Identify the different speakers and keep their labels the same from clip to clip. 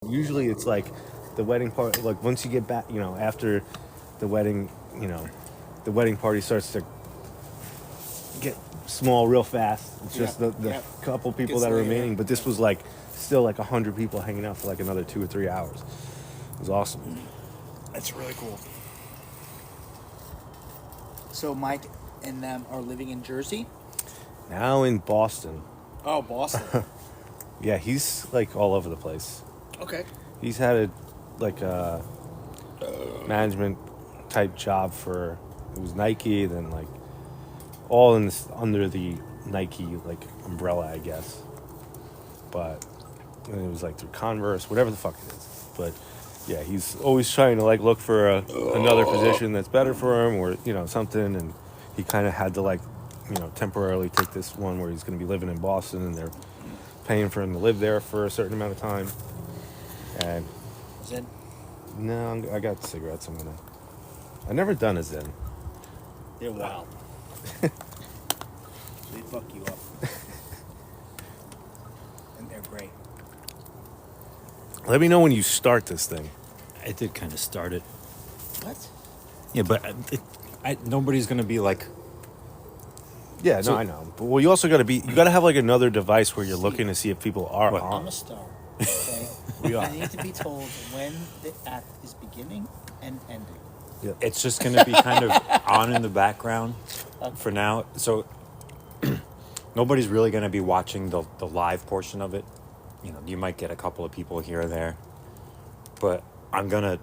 Speaker 1: Usually it's like the wedding part, like once you get back, after the wedding, the wedding party starts to get small real fast. It's just the couple people that are remaining. But this was like still like 100 people hanging out for like another 2 or 3 hours. It was awesome.
Speaker 2: That's really cool. So Mike and them are living in Jersey?
Speaker 1: Now in Boston.
Speaker 2: Oh, Boston.
Speaker 1: Yeah, he's like all over the place.
Speaker 2: Okay.
Speaker 1: He's had a management type job for, it was Nike, then like all in this, under the Nike like umbrella, I guess. But it was like through Converse, whatever the fuck it is. But yeah, he's always trying to like look for another position that's better for him, or something. And he kind of had to like temporarily take this one where he's going to be living in Boston, and they're paying for him to live there for a certain amount of time. And
Speaker 2: Zen?
Speaker 1: No, I got cigarettes. I've never done a Zen.
Speaker 2: They're wild. They fuck you up. And they're great.
Speaker 1: Let me know when you start this thing.
Speaker 3: I did kind of start it.
Speaker 2: What?
Speaker 3: Yeah, but nobody's going to be like...
Speaker 1: Yeah, no, I know. But you also got to have like another device where you're looking to see if people are on.
Speaker 2: I'm a star. Okay?
Speaker 1: We are.
Speaker 2: I need to be told when the act is beginning and ending.
Speaker 1: Yeah.
Speaker 3: It's just going to be kind of on in the background for now. So nobody's really going to be watching the live portion of it. You might get a couple of people here or there. But I'm going to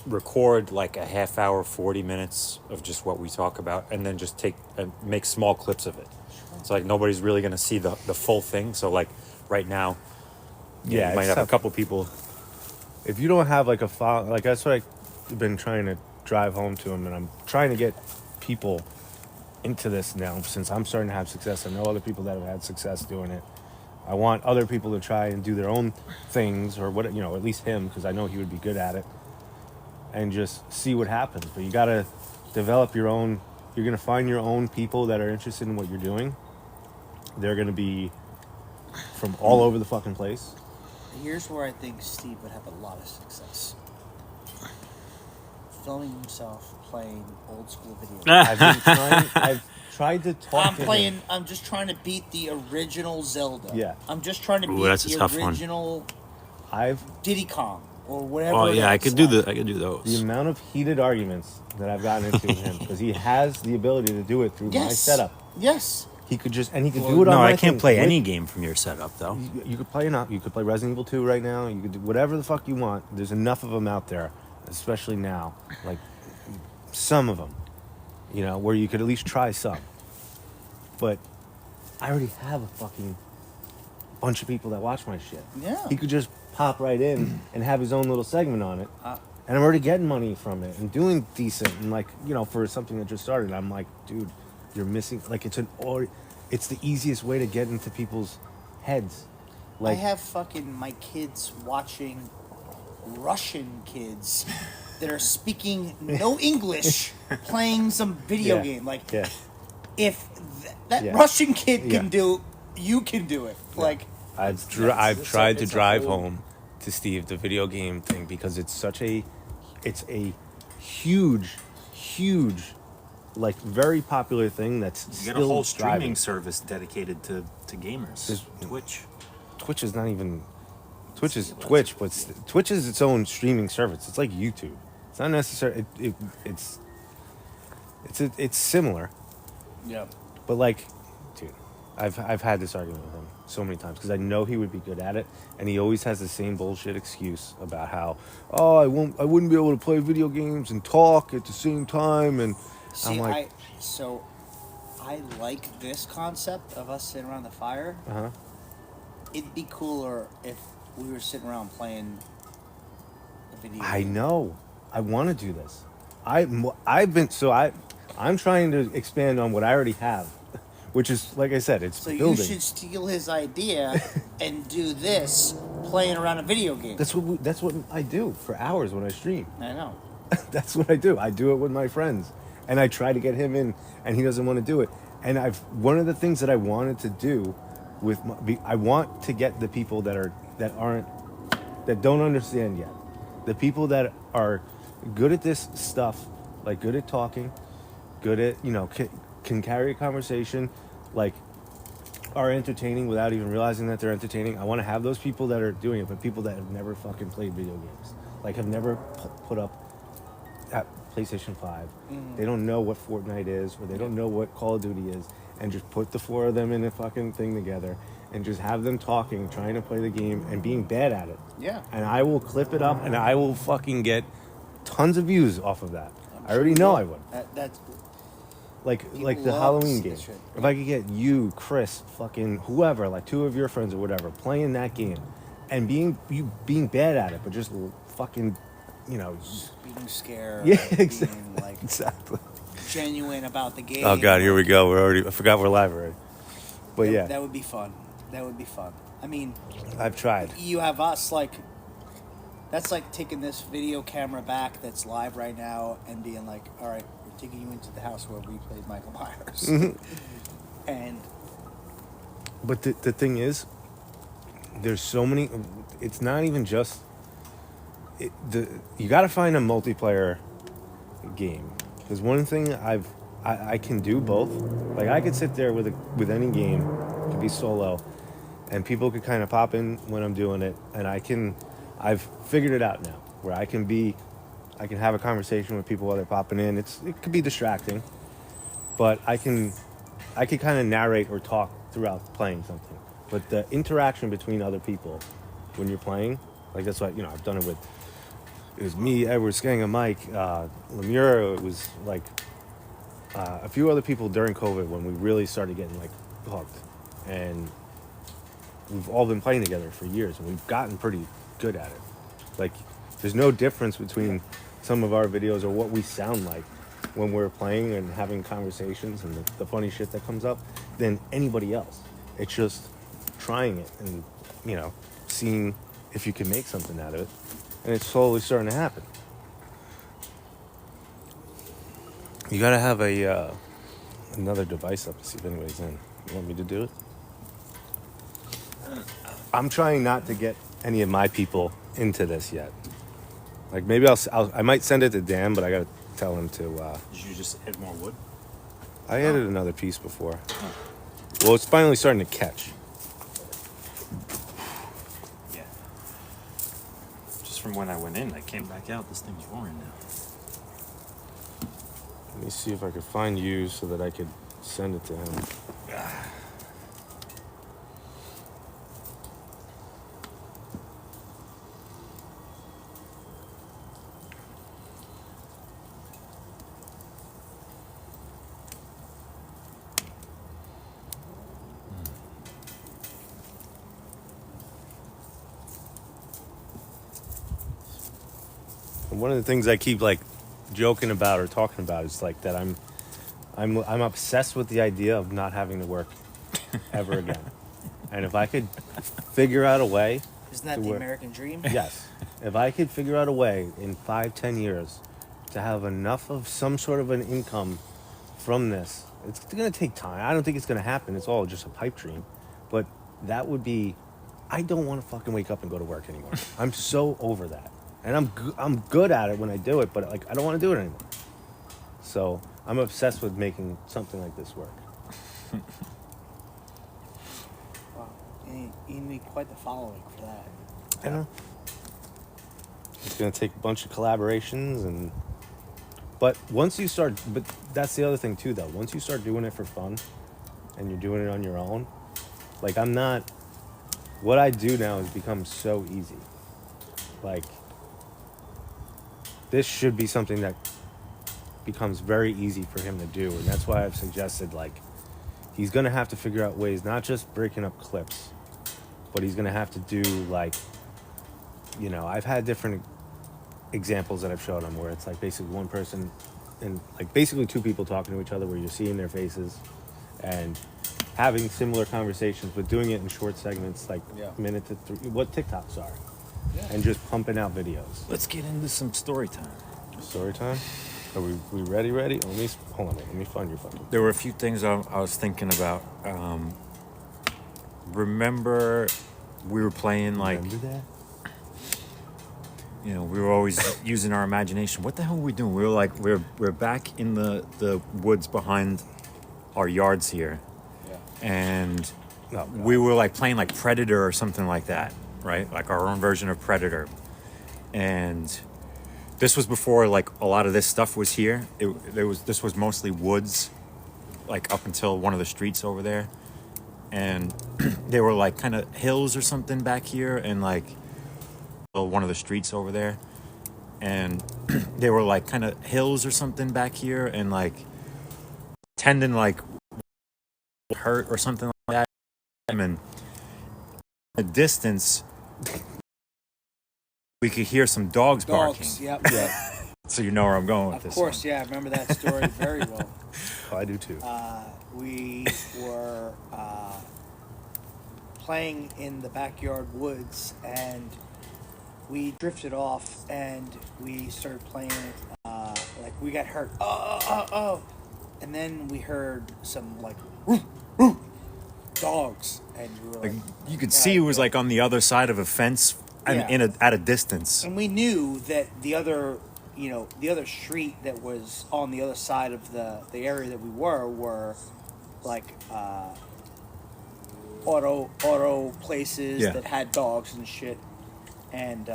Speaker 3: record like a half hour, 40 minutes of just what we talk about, and then just take and make small clips of it. So like nobody's really going to see the full thing. So like right now, you might have a couple people.
Speaker 1: If you don't have like a file, like that's what I've been trying to drive home to him, and I'm trying to get people into this now since I'm starting to have success. I know other people that have had success doing it. I want other people to try and do their own things, or what, at least him, because I know he would be good at it, and just see what happens. But you got to develop your own. You're going to find your own people that are interested in what you're doing. They're going to be from all over the fucking place.
Speaker 2: Here's where I think Steve would have a lot of success. Filming himself playing old school video games.
Speaker 1: I've tried to talk to him.
Speaker 2: I'm just trying to beat the original Zelda.
Speaker 1: Yeah.
Speaker 2: I'm just trying to beat the original Diddy Kong or whatever.
Speaker 3: Oh yeah, I could do those.
Speaker 1: The amount of heated arguments that I've gotten into with him, because he has the ability to do it through my setup.
Speaker 2: Yes.
Speaker 1: He could do it on
Speaker 3: No,
Speaker 1: my
Speaker 3: I can't
Speaker 1: thing.
Speaker 3: play any game from your setup though.
Speaker 1: You could play You could play Resident Evil 2 right now. You could do whatever the fuck you want. There's enough of them out there, especially now. Like some of them, where you could at least try some. But I already have a fucking bunch of people that watch my shit.
Speaker 2: Yeah.
Speaker 1: He could just pop right in and have his own little segment on it. And I'm already getting money from it and doing decent. And for something that just started, I'm like, dude, you're missing. Like it's the easiest way to get into people's heads. Like,
Speaker 2: I have fucking my kids watching Russian kids that are speaking no English, playing some video game. Like, if that Russian kid can do, you can do it. Yeah. Like,
Speaker 1: I've tried to drive home to Steve the video game thing, because it's a huge, like very popular thing that's
Speaker 3: you
Speaker 1: still
Speaker 3: got a whole
Speaker 1: striving.
Speaker 3: streaming service dedicated to gamers.
Speaker 1: There's,
Speaker 3: Twitch.
Speaker 1: Twitch is not even. Twitch is Twitch, but Twitch is its own streaming service. It's like YouTube. It's not necessarily. It's similar.
Speaker 2: Yeah.
Speaker 1: But like, dude, I've had this argument with him so many times because I know he would be good at it, and he always has the same bullshit excuse about how, I wouldn't be able to play video games and talk at the same time, and
Speaker 2: see,
Speaker 1: I'm like,
Speaker 2: I like this concept of us sitting around the fire. It'd be cooler if we were sitting around playing a video game.
Speaker 1: I know. I want to do this. I'm trying to expand on what I already have, which is, like I said, it's
Speaker 2: so
Speaker 1: building.
Speaker 2: You should steal his idea and do this playing around a video game.
Speaker 1: That's what I do for hours when I stream.
Speaker 2: I know.
Speaker 1: That's what I do. I do it with my friends, and I try to get him in, and he doesn't want to do it. And one of the things that I wanted to do I want to get the people that aren't that don't understand yet. The people that are good at this stuff, like good at talking, good at, can carry a conversation, like are entertaining without even realizing that they're entertaining. I want to have those people that are doing it, but people that have never fucking played video games. Like have never put up at PlayStation 5. They don't know what Fortnite is, or they don't know what Call of Duty is, and just put the four of them in a fucking thing together and just have them talking, trying to play the game and being bad at it.
Speaker 2: Yeah.
Speaker 1: And I will clip it up and I will fucking get tons of views off of that. I already know I would.
Speaker 2: That's
Speaker 1: Like
Speaker 2: He
Speaker 1: the
Speaker 2: loves
Speaker 1: Halloween game.
Speaker 2: this shit.
Speaker 1: If I could get you, Chris, fucking whoever, like two of your friends or whatever, playing that game and being bad at it, but just fucking,
Speaker 2: being scared.
Speaker 1: Yeah,
Speaker 2: being,
Speaker 1: exactly.
Speaker 2: like
Speaker 1: Exactly.
Speaker 2: genuine about the game.
Speaker 1: Oh god, here we go. I forgot we're live already. But yeah,
Speaker 2: That would be fun. That would be fun. I mean,
Speaker 1: I've tried.
Speaker 2: you have us that's like taking this video camera back that's live right now and being like, all right, we're taking you into the house where we played Michael Myers. And
Speaker 1: But the thing is, there's so many. It's not even just. You got to find a multiplayer game, because one thing I can do both. Like I could sit there with any game, it could be solo, and people could kind of pop in when I'm doing it, and I've figured it out now where I can have a conversation with people while they're popping in. It could be distracting, but I could kind of narrate or talk throughout playing something. But the interaction between other people when you're playing, like that's what I've done it with. It was me, Edward, Skanga, Mike, Lemure. It was like a few other people during COVID when we really started getting like hooked, and we've all been playing together for years, and we've gotten pretty good at it. Like, there's no difference between some of our videos or what we sound like when we're playing and having conversations and the funny shit that comes up than anybody else. It's just trying it and seeing if you can make something out of it, and it's slowly starting to happen. You gotta have another device up to see if anybody's in. You want me to do it? I'm trying not to get any of my people into this yet. Like maybe I might send it to Dan, but I gotta tell him to.
Speaker 3: Did you just add more wood?
Speaker 1: I added another piece before. Well, it's finally starting to catch.
Speaker 3: Yeah. Just from when I went in, I came back out. This thing's roaring now.
Speaker 1: Let me see if I could find you so that I could send it to him. And one of the things I keep like joking about or talking about is like that I'm obsessed with the idea of not having to work ever again. And if I could figure out a way,
Speaker 2: isn't that
Speaker 1: to
Speaker 2: the
Speaker 1: work.
Speaker 2: American dream?
Speaker 1: Yes. If I could figure out a way in 5-10 years to have enough of some sort of an income from this, it's going to take time. I don't think it's going to happen. It's all just a pipe dream. But that would be, I don't want to fucking wake up and go to work anymore. I'm so over that. And I'm good at it when I do it, but like I don't want to do it anymore. So I'm obsessed with making something like this work.
Speaker 2: Wow. You need quite the following for that.
Speaker 1: I know. It's going to take a bunch of collaborations but that's the other thing too though. Once you start doing it for fun and you're doing it on your own, like what I do now has become so easy. Like, this should be something that becomes very easy for him to do, and that's why I've suggested like he's going to have to figure out ways, not just breaking up clips, but he's going to have to do like, I've had different examples that I've showed him where it's like basically one person and like basically two people talking to each other where you're seeing their faces and having similar conversations, but doing it in short segments, like minute to 3, what TikToks are, and just pumping out videos.
Speaker 3: Let's get into some story time.
Speaker 1: Story time? Are we ready? Hold on, let me find your fucking...
Speaker 3: There were a few things I was thinking about. Remember we were playing like...
Speaker 1: Remember that?
Speaker 3: You know, we were always using our imagination. What the hell were we doing? We were like, we're back in the woods behind our yards here, and we were like playing like Predator or something like that, right? Like our own version of Predator. And this was before like a lot of this stuff was here. This was mostly woods, like up until one of the streets over there, and they were like kind of hills or something back here, and like one of the streets over there, and they were like kind of hills or something back here, and like tendon like hurt or something like that, and a distance we could hear some dogs barking.
Speaker 2: Yep.
Speaker 3: So you know where I'm going with
Speaker 2: Of
Speaker 3: this.
Speaker 2: course,
Speaker 3: one.
Speaker 2: yeah, I remember that story very well.
Speaker 1: Oh, I do too.
Speaker 2: We were playing in the backyard woods, and we drifted off, and we started playing it like we got hurt. Oh. And then we heard some like dogs, and we were like,
Speaker 3: You could see it was like on the other side of a fence and at a distance.
Speaker 2: and we knew that the other street that was on the other side of the area that we were like auto places that had dogs and shit. And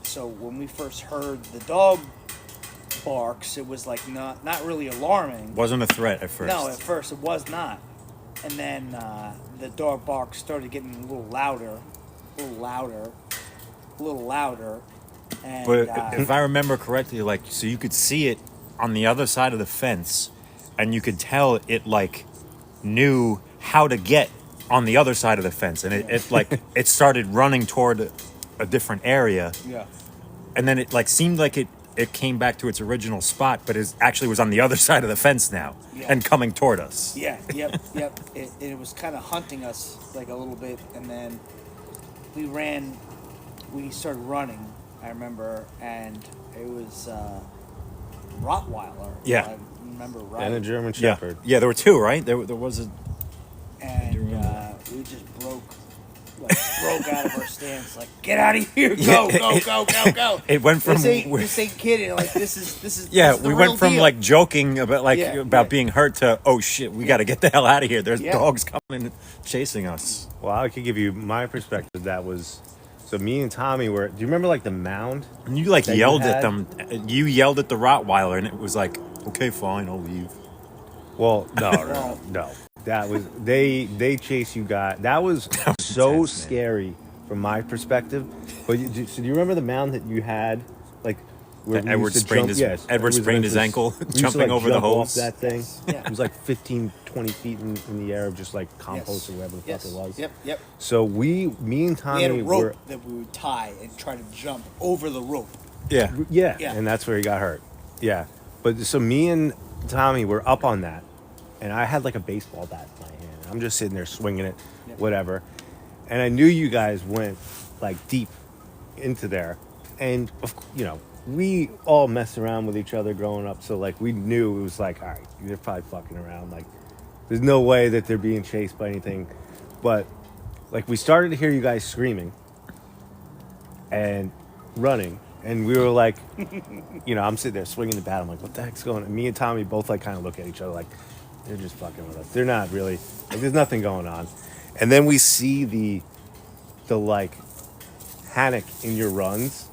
Speaker 2: so when we first heard the dog barks, it was like not really alarming.
Speaker 3: Wasn't a threat at first.
Speaker 2: No, at first it was not. And then the dog barks started getting a little louder. And,
Speaker 3: But if I remember correctly, like, so you could see it on the other side of the fence, and you could tell it like knew how to get on the other side of the fence, and it like it started running toward a different area.
Speaker 2: Yeah.
Speaker 3: And then it like seemed like it came back to its original spot, but it actually was on the other side of the fence now and coming toward us.
Speaker 2: Yeah. Yep. It was kind of hunting us like a little bit, and then we started running. I remember, and it was Rottweiler.
Speaker 3: Yeah.
Speaker 2: I remember right.
Speaker 1: And a German Shepherd.
Speaker 3: Yeah, there were two, right? There was a.
Speaker 2: And we just broke out of our stance, like, get out of here, go.
Speaker 3: It went from
Speaker 2: this ain't kidding. Like this is
Speaker 3: yeah.
Speaker 2: this is the
Speaker 3: We
Speaker 2: real
Speaker 3: went from
Speaker 2: deal.
Speaker 3: like joking about being hurt to oh shit, we got to get the hell out of here. There's dogs coming chasing us.
Speaker 1: Well, I could give you my perspective. That was so. Me and Tommy were. Do you remember like the mound?
Speaker 3: And you like
Speaker 1: that
Speaker 3: yelled
Speaker 1: you
Speaker 3: at
Speaker 1: had?
Speaker 3: them. You yelled at the Rottweiler, and it was like, okay, fine, I'll leave.
Speaker 1: Well, no. That was they chase you guys. That was so
Speaker 3: intense, man.
Speaker 1: scary from my perspective. But so do you remember the mound that you had, like where we
Speaker 3: Edward
Speaker 1: used to
Speaker 3: sprained
Speaker 1: jump?
Speaker 3: his Edward sprained his ankle
Speaker 1: we used to,
Speaker 3: jumping
Speaker 1: like,
Speaker 3: over the
Speaker 1: jump off
Speaker 3: hose.
Speaker 1: that thing.
Speaker 2: Yeah.
Speaker 1: It was like 15, 20 feet in the air of just like compost or whatever the fuck it was.
Speaker 2: Yep.
Speaker 1: So me and
Speaker 2: We had
Speaker 1: Tommy
Speaker 2: a rope
Speaker 1: were
Speaker 2: that we would tie and try to jump over the rope.
Speaker 3: Yeah.
Speaker 1: yeah,
Speaker 2: Yeah.
Speaker 1: and that's where he got hurt. Yeah, but so me and Tommy were up on that, and I had like a baseball bat in my hand. I'm just sitting there swinging it, whatever. And I knew you guys went like deep into there, and we all messed around with each other growing up, so like we knew it was like, all right, they're probably fucking around. Like, there's no way that they're being chased by anything, but like we started to hear you guys screaming and running. And we were like, I'm sitting there swinging the bat. I'm like, what the heck's going on? And me and Tommy both like kind of look at each other like, they're just fucking with us. They're not really, like, there's nothing going on. And then we see the like panic in your runs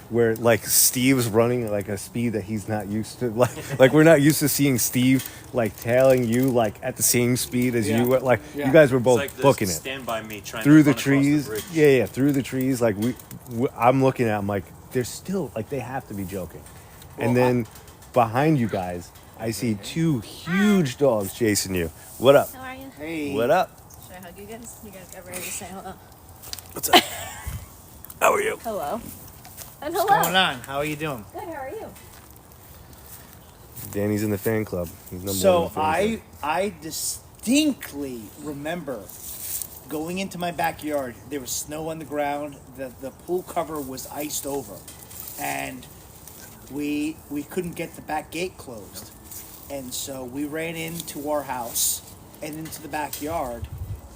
Speaker 1: where like Steve's running at like a speed that he's not used to. Like we're not used to seeing Steve like tailing you like at the same speed as you were. Like you guys were both booking it.
Speaker 3: Stand by me, trying
Speaker 1: Through the trees. Through the trees. Like I'm looking at them like, they're still like they have to be joking. And then behind you guys, I see two huge dogs chasing you. What up?
Speaker 4: How are you?
Speaker 2: Hey.
Speaker 1: What up?
Speaker 4: Should I hug you guys? You guys get ready to say hello.
Speaker 1: What's up? How are you?
Speaker 4: Hello. And hello.
Speaker 2: What's going on? How are you doing?
Speaker 4: Good, how are you?
Speaker 1: Danny's in the fan club. He's number one in
Speaker 2: So
Speaker 1: the fan club.
Speaker 2: I distinctly remember going into my backyard. There was snow on the ground. The pool cover was iced over, and we couldn't get the back gate closed, and so we ran into our house and into the backyard,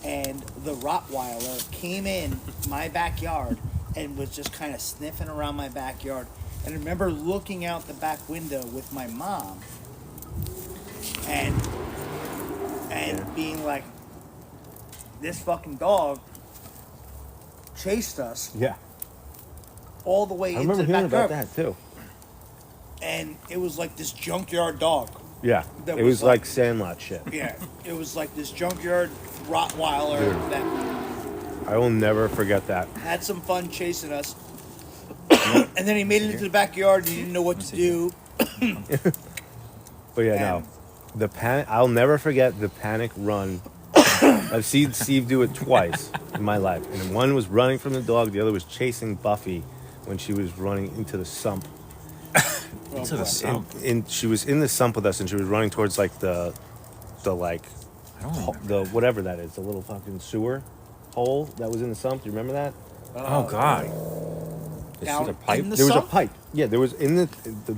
Speaker 2: and the Rottweiler came in my backyard and was just kind of sniffing around my backyard. And I remember looking out the back window with my mom and being like, this fucking dog chased us
Speaker 1: Yeah.
Speaker 2: all the way
Speaker 1: I
Speaker 2: into
Speaker 1: remember
Speaker 2: the
Speaker 1: hearing
Speaker 2: backyard.
Speaker 1: about that too.
Speaker 2: And it was like this junkyard dog.
Speaker 1: Yeah.
Speaker 2: That
Speaker 1: It
Speaker 2: was
Speaker 1: was like Sandlot shit.
Speaker 2: Yeah, it was like this junkyard Rottweiler
Speaker 1: Dude.
Speaker 2: that
Speaker 1: I will never forget that.
Speaker 2: had some fun chasing us. And then he made it into the backyard and he didn't know what to do.
Speaker 1: But yeah, no.
Speaker 2: And-
Speaker 1: The panic. I'll never forget the panic run. I've seen Steve do it twice in my life, and one was running from the dog. The other was chasing Buffy when she was running into the sump.
Speaker 3: Into the sump.
Speaker 1: She was in the sump with us, and she was running towards like the like
Speaker 3: I don't remember.
Speaker 1: the whatever that is, the little fucking sewer hole that was in the sump. Do you remember that?
Speaker 3: Oh God. Is
Speaker 2: Down
Speaker 3: it a pipe?
Speaker 2: in the
Speaker 1: There was a
Speaker 2: sump?
Speaker 1: pipe. Yeah, there was in the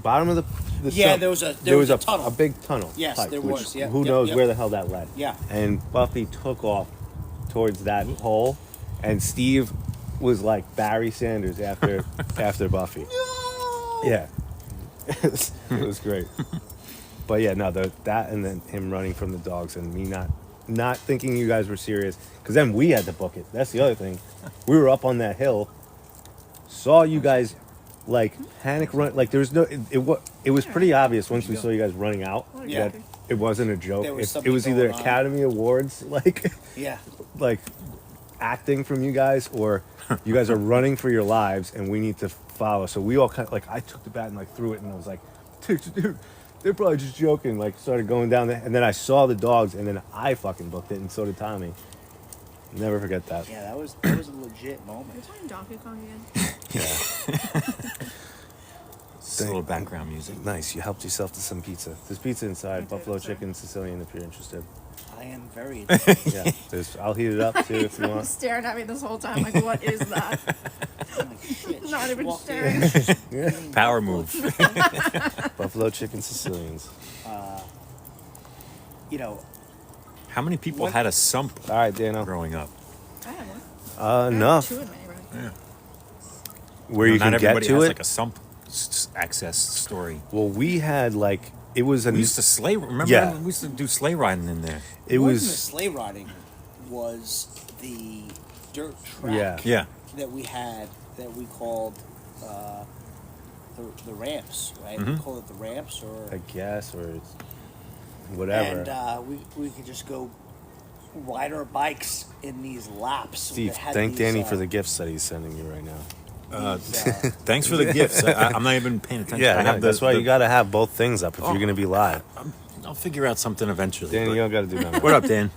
Speaker 1: bottom of the
Speaker 2: Yeah,
Speaker 1: sump.
Speaker 2: there was a tunnel.
Speaker 1: a big tunnel.
Speaker 2: Yes,
Speaker 1: pipe,
Speaker 2: there
Speaker 1: which
Speaker 2: was. Yeah,
Speaker 1: who
Speaker 2: yep,
Speaker 1: knows
Speaker 2: yep.
Speaker 1: where the hell that led?
Speaker 2: Yeah.
Speaker 1: And Buffy took off towards that hole, and Steve was like Barry Sanders after Buffy.
Speaker 2: No!
Speaker 1: Yeah, it was great. But yeah, no, that and then him running from the dogs and me not thinking you guys were serious, because then we had to book it. That's the other thing. We were up on that hill, saw you guys like panic run. Like there was no. It was pretty obvious once we saw you guys running out
Speaker 2: Yeah.
Speaker 1: that it wasn't a joke.
Speaker 2: There was
Speaker 1: It
Speaker 2: something
Speaker 1: was either
Speaker 2: going on.
Speaker 1: Academy Awards like
Speaker 2: Yeah.
Speaker 1: like acting from you guys, or you guys are running for your lives and we need to follow. So we all kind of like, I took the bat and like threw it, and I was like, dude, they're probably just joking. Like started going down there, and then I saw the dogs, and then I fucking booked it, and so did Tommy. Never forget that.
Speaker 2: Yeah, that was a legit
Speaker 4: Are you
Speaker 2: moment.
Speaker 4: talking Donkey Kong again?
Speaker 1: Yeah.
Speaker 3: It's a little background music.
Speaker 1: Nice. You helped yourself to some pizza. There's pizza inside.
Speaker 4: Okay,
Speaker 1: Buffalo
Speaker 4: sorry.
Speaker 1: chicken, Sicilian, if you're interested.
Speaker 2: I am very.
Speaker 1: Yeah. I'll heat it up too if you
Speaker 4: You're
Speaker 1: want.
Speaker 4: staring at me this whole time, like, what is that?
Speaker 2: Like, shit,
Speaker 4: Not
Speaker 2: she
Speaker 4: even
Speaker 2: walked
Speaker 4: staring.
Speaker 2: in.
Speaker 1: Yeah.
Speaker 3: Power move.
Speaker 1: Buffalo chicken, Sicilians.
Speaker 2: You know,
Speaker 3: How many people
Speaker 2: What?
Speaker 3: had a sump
Speaker 1: All right, Dano.
Speaker 3: growing up?
Speaker 4: I had one. I had
Speaker 1: Enough.
Speaker 4: 2 in my neighborhood.
Speaker 3: Yeah.
Speaker 1: Where you
Speaker 3: Not
Speaker 1: can get
Speaker 3: everybody
Speaker 1: to
Speaker 3: has
Speaker 1: it.
Speaker 3: like a sump access story.
Speaker 1: Well, we had like it was a
Speaker 3: We used to sleigh. Remember?
Speaker 1: Yeah.
Speaker 3: We used to do sleigh riding in there.
Speaker 1: it
Speaker 2: more than the
Speaker 1: was
Speaker 2: sleigh riding was the dirt track
Speaker 1: Yeah.
Speaker 3: Yeah.
Speaker 2: that we had that we called the ramps, right? We
Speaker 3: Mhm.
Speaker 2: call it the ramps, or
Speaker 1: I guess, or it's whatever.
Speaker 2: and we could just go ride our bikes in these laps.
Speaker 1: Steve,
Speaker 2: that had
Speaker 1: thank
Speaker 2: these,
Speaker 1: Danny for the gifts that he's sending you right now.
Speaker 3: Thanks for the gifts. I'm not even paying attention.
Speaker 1: Yeah,
Speaker 3: I have
Speaker 1: that's why
Speaker 3: the-
Speaker 1: you got to have both things up if
Speaker 3: Oh.
Speaker 1: you're going to be live.
Speaker 3: I'll figure out something eventually.
Speaker 1: Danny,
Speaker 3: but-
Speaker 1: you don't got to do that.
Speaker 3: What up, Dan?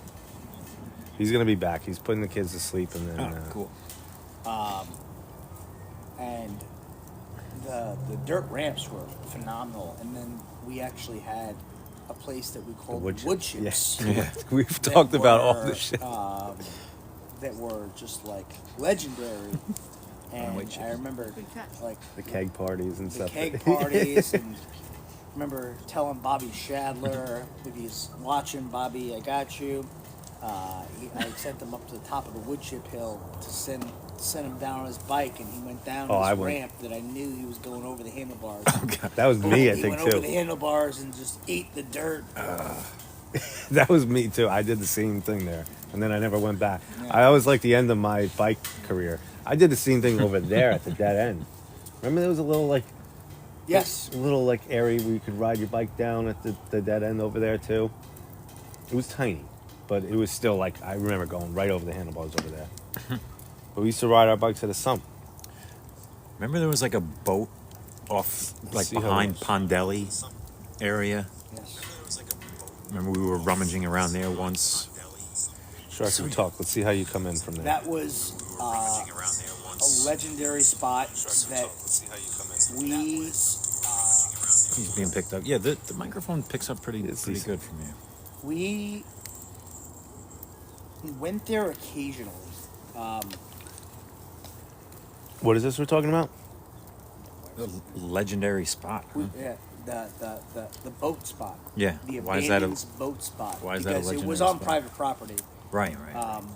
Speaker 1: He's going to be back. He's putting the kids to sleep, and then
Speaker 3: Oh, cool.
Speaker 2: and the dirt ramps were phenomenal. And then we actually had a place that we called wood chips.
Speaker 1: Yeah. We've
Speaker 2: that
Speaker 1: talked about all
Speaker 2: were,
Speaker 1: this shit.
Speaker 2: that were just like legendary. And
Speaker 3: wood chips.
Speaker 2: I remember
Speaker 4: Good catch.
Speaker 2: like
Speaker 1: The keg parties and
Speaker 2: the
Speaker 1: stuff.
Speaker 2: keg parties, and remember telling Bobby Shadler, if he's watching, Bobby, I got you. I sent him up to the top of the wood chip hill to send him down on his bike, and he went down
Speaker 1: I
Speaker 2: this
Speaker 1: went-
Speaker 2: ramp that I knew he was going over the handlebars.
Speaker 1: That was me, I
Speaker 2: He
Speaker 1: think,
Speaker 2: went over the
Speaker 1: too.
Speaker 2: handlebars and just ate the dirt.
Speaker 1: That was me, too. I did the same thing there, and then I never went back.
Speaker 2: Yeah.
Speaker 1: I always like the end of my bike career. I did the same thing over there at the dead end. Remember there was a little, like,
Speaker 2: Yes.
Speaker 1: area where you could ride your bike down at the dead end over there, too? It was tiny, but it was still, like, I remember going right over the handlebars over there. But we used to ride our bikes at a sump.
Speaker 3: Remember there was like a boat off, like
Speaker 1: See how
Speaker 3: behind
Speaker 1: it was.
Speaker 3: Pondelli area.
Speaker 2: Yes.
Speaker 3: Remember we were rummaging around there once.
Speaker 1: Shark and talk. Let's see how you come in from there.
Speaker 2: That was a legendary spot that we
Speaker 3: He's being picked up. Yeah, the microphone picks up pretty
Speaker 1: It's
Speaker 3: pretty
Speaker 1: decent.
Speaker 3: good from here.
Speaker 2: we went there occasionally.
Speaker 1: What is this we're talking about?
Speaker 3: The legendary spot. Huh?
Speaker 2: Yeah, the boat spot.
Speaker 3: Yeah.
Speaker 2: The
Speaker 3: Why is that a
Speaker 2: abandoned boat spot.
Speaker 3: why is that a
Speaker 2: because it was
Speaker 3: legendary
Speaker 2: on
Speaker 3: spot?
Speaker 2: private property.
Speaker 3: right?
Speaker 2: Um,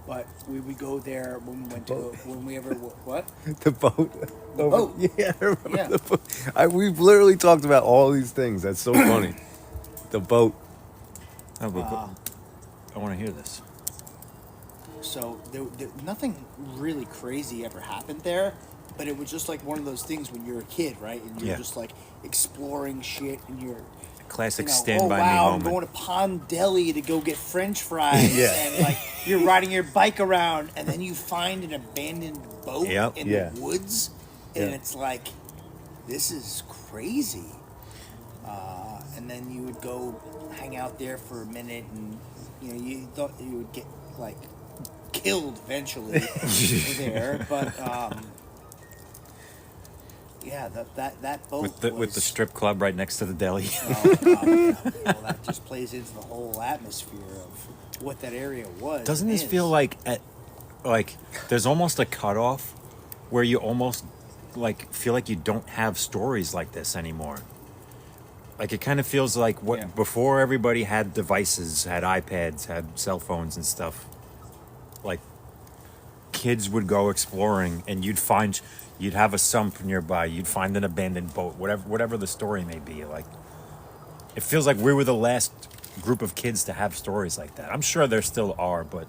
Speaker 2: But we would go there when we went to when we ever what?
Speaker 1: The boat.
Speaker 2: The boat.
Speaker 1: Yeah, I remember
Speaker 2: Yeah.
Speaker 1: the boat. We've literally talked about all these things. That's so funny. The boat.
Speaker 3: Oh, but I want to hear this.
Speaker 2: So there nothing really crazy ever happened there, but it was just like one of those things when you're a kid, right? And you're just like exploring shit, and you're
Speaker 3: Classic
Speaker 2: you know,
Speaker 3: Stand
Speaker 2: oh
Speaker 3: By
Speaker 2: wow,
Speaker 3: Me
Speaker 2: I'm
Speaker 3: moment.
Speaker 2: going to Pond Deli to go get French fries,
Speaker 1: Yeah.
Speaker 2: and like you're riding your bike around, and then you find an abandoned boat
Speaker 3: Yep.
Speaker 2: in
Speaker 1: Yeah.
Speaker 2: the woods, and
Speaker 1: Yeah.
Speaker 2: it's like, this is crazy. And then you would go hang out there for a minute, and you know you thought you would get like killed eventually there, but yeah, that boat
Speaker 3: with the strip club right next to the deli.
Speaker 2: well, that just plays into the whole atmosphere of what that area was.
Speaker 3: Doesn't
Speaker 2: and
Speaker 3: this
Speaker 2: is.
Speaker 3: feel like there's almost a cutoff where you almost like feel like you don't have stories like this anymore? Like it kind of feels like before everybody had devices, had iPads, had cell phones and stuff. Like kids would go exploring, and you'd have a sump nearby, you'd find an abandoned boat, whatever the story may be. Like it feels like we were the last group of kids to have stories like that. I'm sure there still are, but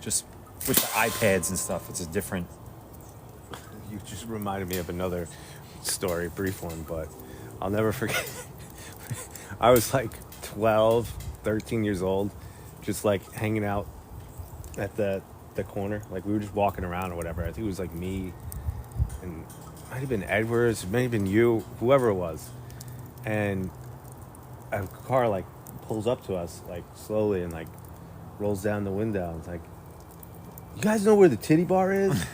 Speaker 3: just with the iPads and stuff, it's a different.
Speaker 1: You just reminded me of another story, brief one, but I'll never forget. I was like 12, 13 years old, just like hanging out at the corner. Like we were just walking around or whatever. I think it was like me and it might have been Edwards, it might have been you, whoever it was. And a car like pulls up to us like slowly and like rolls down the window. It's like, you guys know where the titty bar is?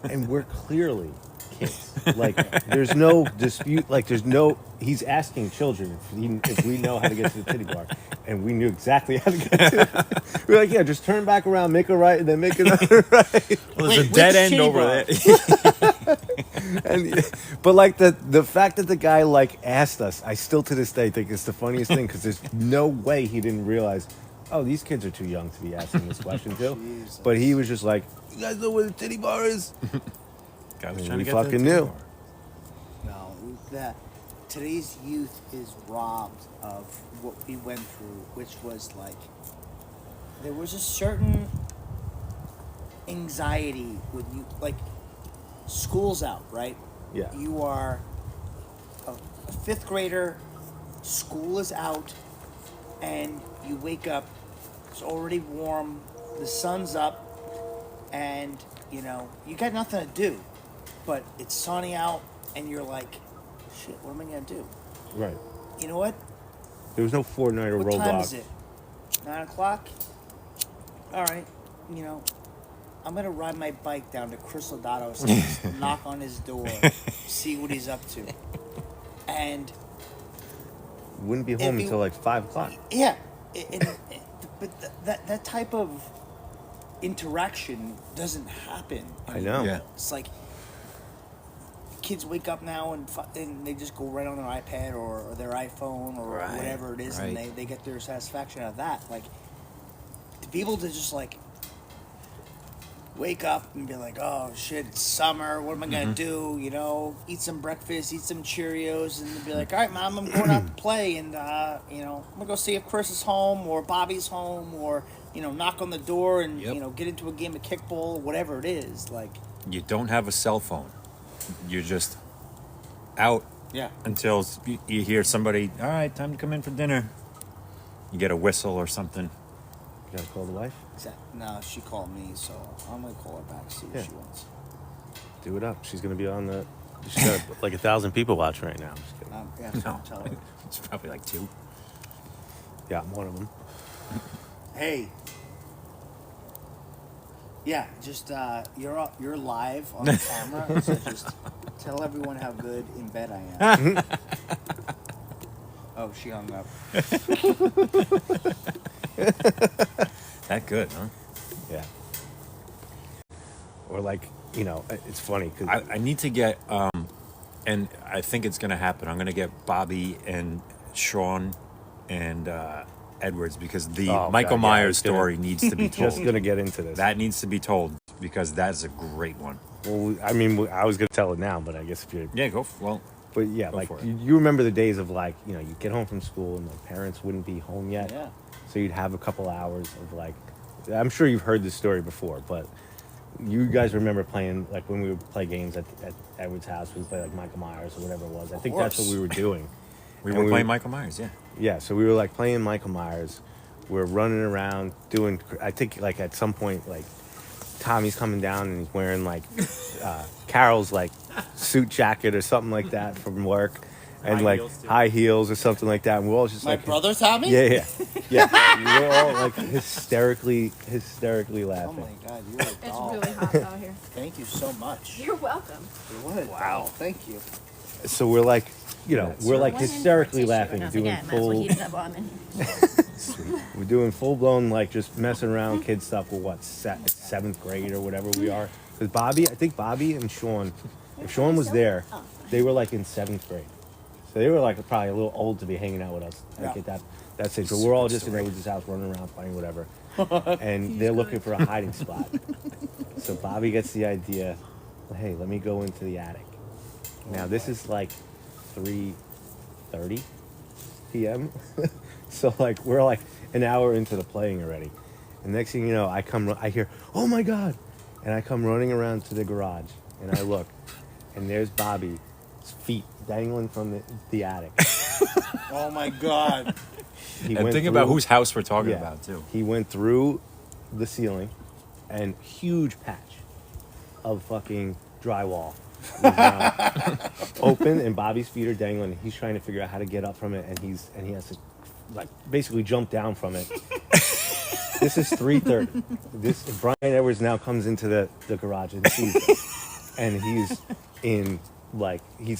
Speaker 1: And we're clearly kids. Like, there's no dispute. Like, he's asking children if we know how to get to the titty bar. And we knew exactly how to get to it. We're like, yeah, just turn back around, make a right, and then make another right.
Speaker 3: Well, there's
Speaker 2: Wait,
Speaker 3: a dead
Speaker 2: which
Speaker 3: end
Speaker 2: titty
Speaker 3: over
Speaker 2: bar?
Speaker 3: there.
Speaker 1: But like the fact that the guy like asked us, I still to this day think it's the funniest thing because there's no way he didn't realize, oh, these kids are too young to be asking this question too.
Speaker 2: Jesus.
Speaker 1: But he was just like, you guys know where the titty bar is?
Speaker 3: Guy was
Speaker 1: And
Speaker 3: trying
Speaker 1: we
Speaker 3: to get to the
Speaker 1: fucking
Speaker 3: titty
Speaker 1: knew.
Speaker 3: bar.
Speaker 2: No, today's youth is robbed of what we went through, which was like there was a certain anxiety when you like school's out, right?
Speaker 1: Yeah.
Speaker 2: You are a fifth grader, school is out, and you wake up, it's already warm, the sun's up, and you know, you got nothing to do. But it's sunny out, and you're like, shit, what am I gonna do?
Speaker 1: Right.
Speaker 2: You know what?
Speaker 1: There was no Fortnite or
Speaker 2: What time
Speaker 1: Roblox.
Speaker 2: is it? 9 o'clock? Alright, you know, I'm gonna ride my bike down to Chris Lodato's house, knock on his door, see what he's up to. And
Speaker 1: Wouldn't be
Speaker 2: If
Speaker 1: home
Speaker 2: you-
Speaker 1: until like 5 o'clock.
Speaker 2: yeah, but that type of interaction doesn't happen
Speaker 1: I know.
Speaker 3: Yeah.
Speaker 2: It's like kids wake up now and they just go right on their iPad or their iPhone or
Speaker 3: Right,
Speaker 2: whatever it is,
Speaker 3: right.
Speaker 2: and they get their satisfaction out of that. Like, to be able to just like wake up and be like, oh shit, it's summer, what am I gonna do? You know, eat some breakfast, eat some Cheerios, and then be like, all right, mom, I'm going out to play, and you know, I'm gonna go see if Chris is home or Bobby's home, or you know, knock on the door and
Speaker 3: Yep.
Speaker 2: you know, get into a game of kickball, whatever it is. Like,
Speaker 3: You don't have a cell phone. You're just out
Speaker 2: yeah,
Speaker 3: until you hear somebody, all right, time to come in for dinner. You get a whistle or something.
Speaker 1: You gotta call the wife?
Speaker 2: no, she called me, so I'm gonna call her back, see what
Speaker 1: Yeah.
Speaker 2: she wants.
Speaker 1: Do it up. She's gonna be on the. She's got like 1,000 people watching right now. I'm just kidding.
Speaker 2: Yeah,
Speaker 3: No.
Speaker 2: tell her.
Speaker 3: It's probably like 2.
Speaker 1: Yeah, I'm one of them.
Speaker 2: Hey. Yeah, just you're live on the camera, so just tell everyone how good in bed I am. Oh, she hung up.
Speaker 3: That good, huh?
Speaker 1: Yeah. Or like, you know, it's funny because
Speaker 3: I need to get, and I think it's going to happen. I'm going to get Bobby and Sean and Edwards because the
Speaker 1: Oh,
Speaker 3: Michael
Speaker 1: God, yeah, I
Speaker 3: Myers
Speaker 1: was gonna-
Speaker 3: story needs to be told.
Speaker 1: Just gonna get into this.
Speaker 3: That needs to be told because that's a great one.
Speaker 1: Well, I mean, I was gonna tell it now, but I guess if you're,
Speaker 3: Yeah,
Speaker 1: but yeah,
Speaker 3: go
Speaker 1: like
Speaker 3: for it.
Speaker 1: you remember the days of like, you know, you get home from school and like parents wouldn't be home yet,
Speaker 2: Yeah.
Speaker 1: so you'd have a couple hours of like, I'm sure you've heard this story before, but you guys remember playing like when we would play games at Edward's house, we would play like Michael Myers or whatever it was. I think that's what
Speaker 2: course.
Speaker 1: we were doing.
Speaker 3: we
Speaker 1: And
Speaker 3: were playing Michael Myers, yeah.
Speaker 1: Yeah, so we were like playing Michael Myers. We're running around doing. I think like at some point like Tommy's coming down and he's wearing like Carol's like suit jacket or something like that from work, and
Speaker 3: High
Speaker 1: like
Speaker 3: heels, too.
Speaker 1: high heels or something like that. And we're all just
Speaker 2: My
Speaker 1: like
Speaker 2: brother Tommy?
Speaker 1: Yeah. We're all like hysterically
Speaker 2: Oh
Speaker 1: laughing.
Speaker 2: my God, you're a
Speaker 4: It's
Speaker 2: doll.
Speaker 4: really hot out here.
Speaker 2: Thank you so much.
Speaker 4: You're welcome.
Speaker 2: What a doll. Thank you.
Speaker 1: So we're like, you know, we're like
Speaker 4: One in
Speaker 1: hysterically
Speaker 4: for a
Speaker 1: laughing,
Speaker 4: tissue, and
Speaker 1: doing
Speaker 4: I forget, might as well
Speaker 1: full.
Speaker 4: heat it up on me.
Speaker 1: We're doing full blown like just messing around kid stuff with what seventh grade or whatever we are. Because I think Bobby and Sean, if Sean was there, they were like in seventh grade, so they were like probably a little old to be hanging out with us like
Speaker 2: Yeah.
Speaker 1: at that stage. So we're all just in Edward's house running around playing whatever, and they're looking for a hiding spot. So Bobby gets the idea, hey, let me go into the attic. Now this is like 3:30 p.m. So like we're like an hour into the playing already, and next thing you know, I hear, oh my God, and I come running around to the garage, and I look, and there's Bobby's feet dangling from the attic.
Speaker 2: Oh my God.
Speaker 1: He
Speaker 3: And
Speaker 1: went
Speaker 3: think about
Speaker 1: through-
Speaker 3: whose house we're talking
Speaker 1: yeah,
Speaker 3: about, too.
Speaker 1: He went through the ceiling, and huge patch of fucking drywall was now open, and Bobby's feet are dangling. He's trying to figure out how to get up from it, and he has to like basically jump down from it. This is 3:30. Brian Edwards now comes into the garage and sees it, and he's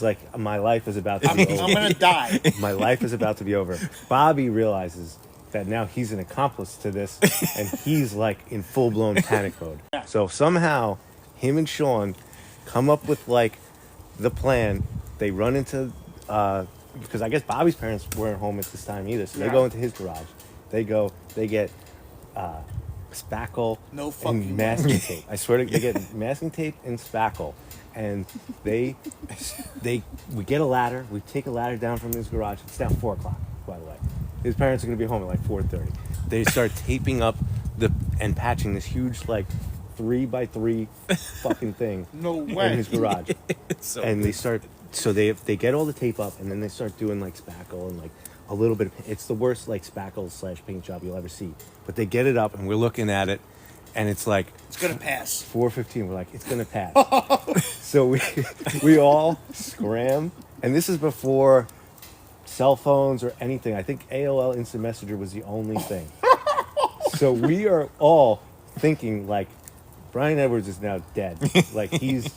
Speaker 1: like, my life is about to be over.
Speaker 2: I'm gonna die.
Speaker 1: My life is about to be over. Bobby realizes that now he's an accomplice to this, and he's like in full-blown panic mode. So somehow, him and Sean come up with like the plan. They run into, because I guess Bobby's parents weren't home at this time either, so they go into his garage. They get spackle
Speaker 2: No fucking
Speaker 1: and masking tape. I swear to they get masking tape and spackle, and we get a ladder. We take a ladder down from his garage. It's now 4:00, by the way. His parents are gonna be home at like 4:30. They start taping up and patching this huge like 3x3 fucking thing
Speaker 2: No way.
Speaker 1: in his garage.
Speaker 3: So
Speaker 1: And they get all the tape up, and then they start doing like spackle and like a little bit of, it's the worst like spackle / paint job you'll ever see. But they get it up, and we're looking at it, and it's like
Speaker 2: It's gonna pass.
Speaker 1: 4:15. We're like, it's gonna pass. So we all scram, and this is before cell phones or anything. I think AOL Instant Messenger was the only thing. So we are all thinking like, Brian Edwards is now dead. Like he's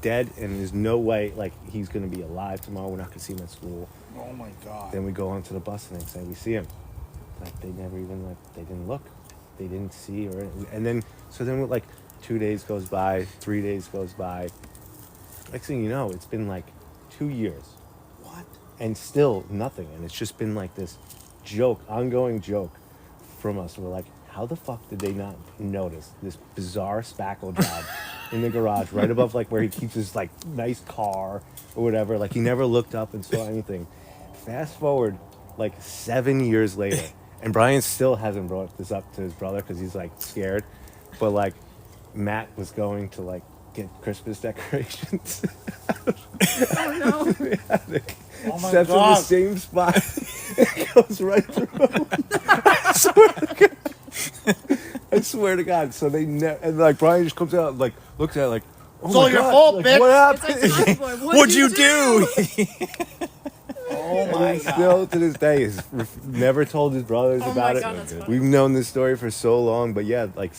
Speaker 1: dead, and there's no way like he's gonna be alive tomorrow. We're not gonna see him at school.
Speaker 2: Oh my God.
Speaker 1: Then we go onto the bus the next day. We see him. Like they never even they didn't look, they didn't see and then like 2 days goes by, 3 days goes by. Next thing you know, it's been like 2 years.
Speaker 2: What?
Speaker 1: And still nothing. And it's just been like this ongoing joke from us. We're like, how the fuck did they not notice this bizarre spackle job in the garage right above like where he keeps his like nice car or whatever? Like he never looked up and saw anything. Fast forward like 7 years later, and Brian still hasn't brought this up to his brother because he's like scared. But like Matt was going to like get Christmas decorations.
Speaker 4: Oh no.
Speaker 2: Oh my
Speaker 1: Steps in the
Speaker 2: God.
Speaker 1: same spot. It goes right through. I swear to God. So they and like Brian just comes out and like looks at it like, oh
Speaker 2: It's
Speaker 1: my
Speaker 2: all your
Speaker 1: God,
Speaker 2: fault,
Speaker 1: like,
Speaker 2: bitch.
Speaker 1: what
Speaker 4: It's
Speaker 1: happened?
Speaker 4: like, Tommy Boy,
Speaker 3: what'd you do?
Speaker 2: Oh
Speaker 1: And
Speaker 2: my
Speaker 1: he
Speaker 2: God.
Speaker 1: still to this day has never told his brothers
Speaker 4: Oh my
Speaker 1: about
Speaker 4: God,
Speaker 1: it.
Speaker 4: that's funny.
Speaker 1: We've known this story for so long, but yeah, like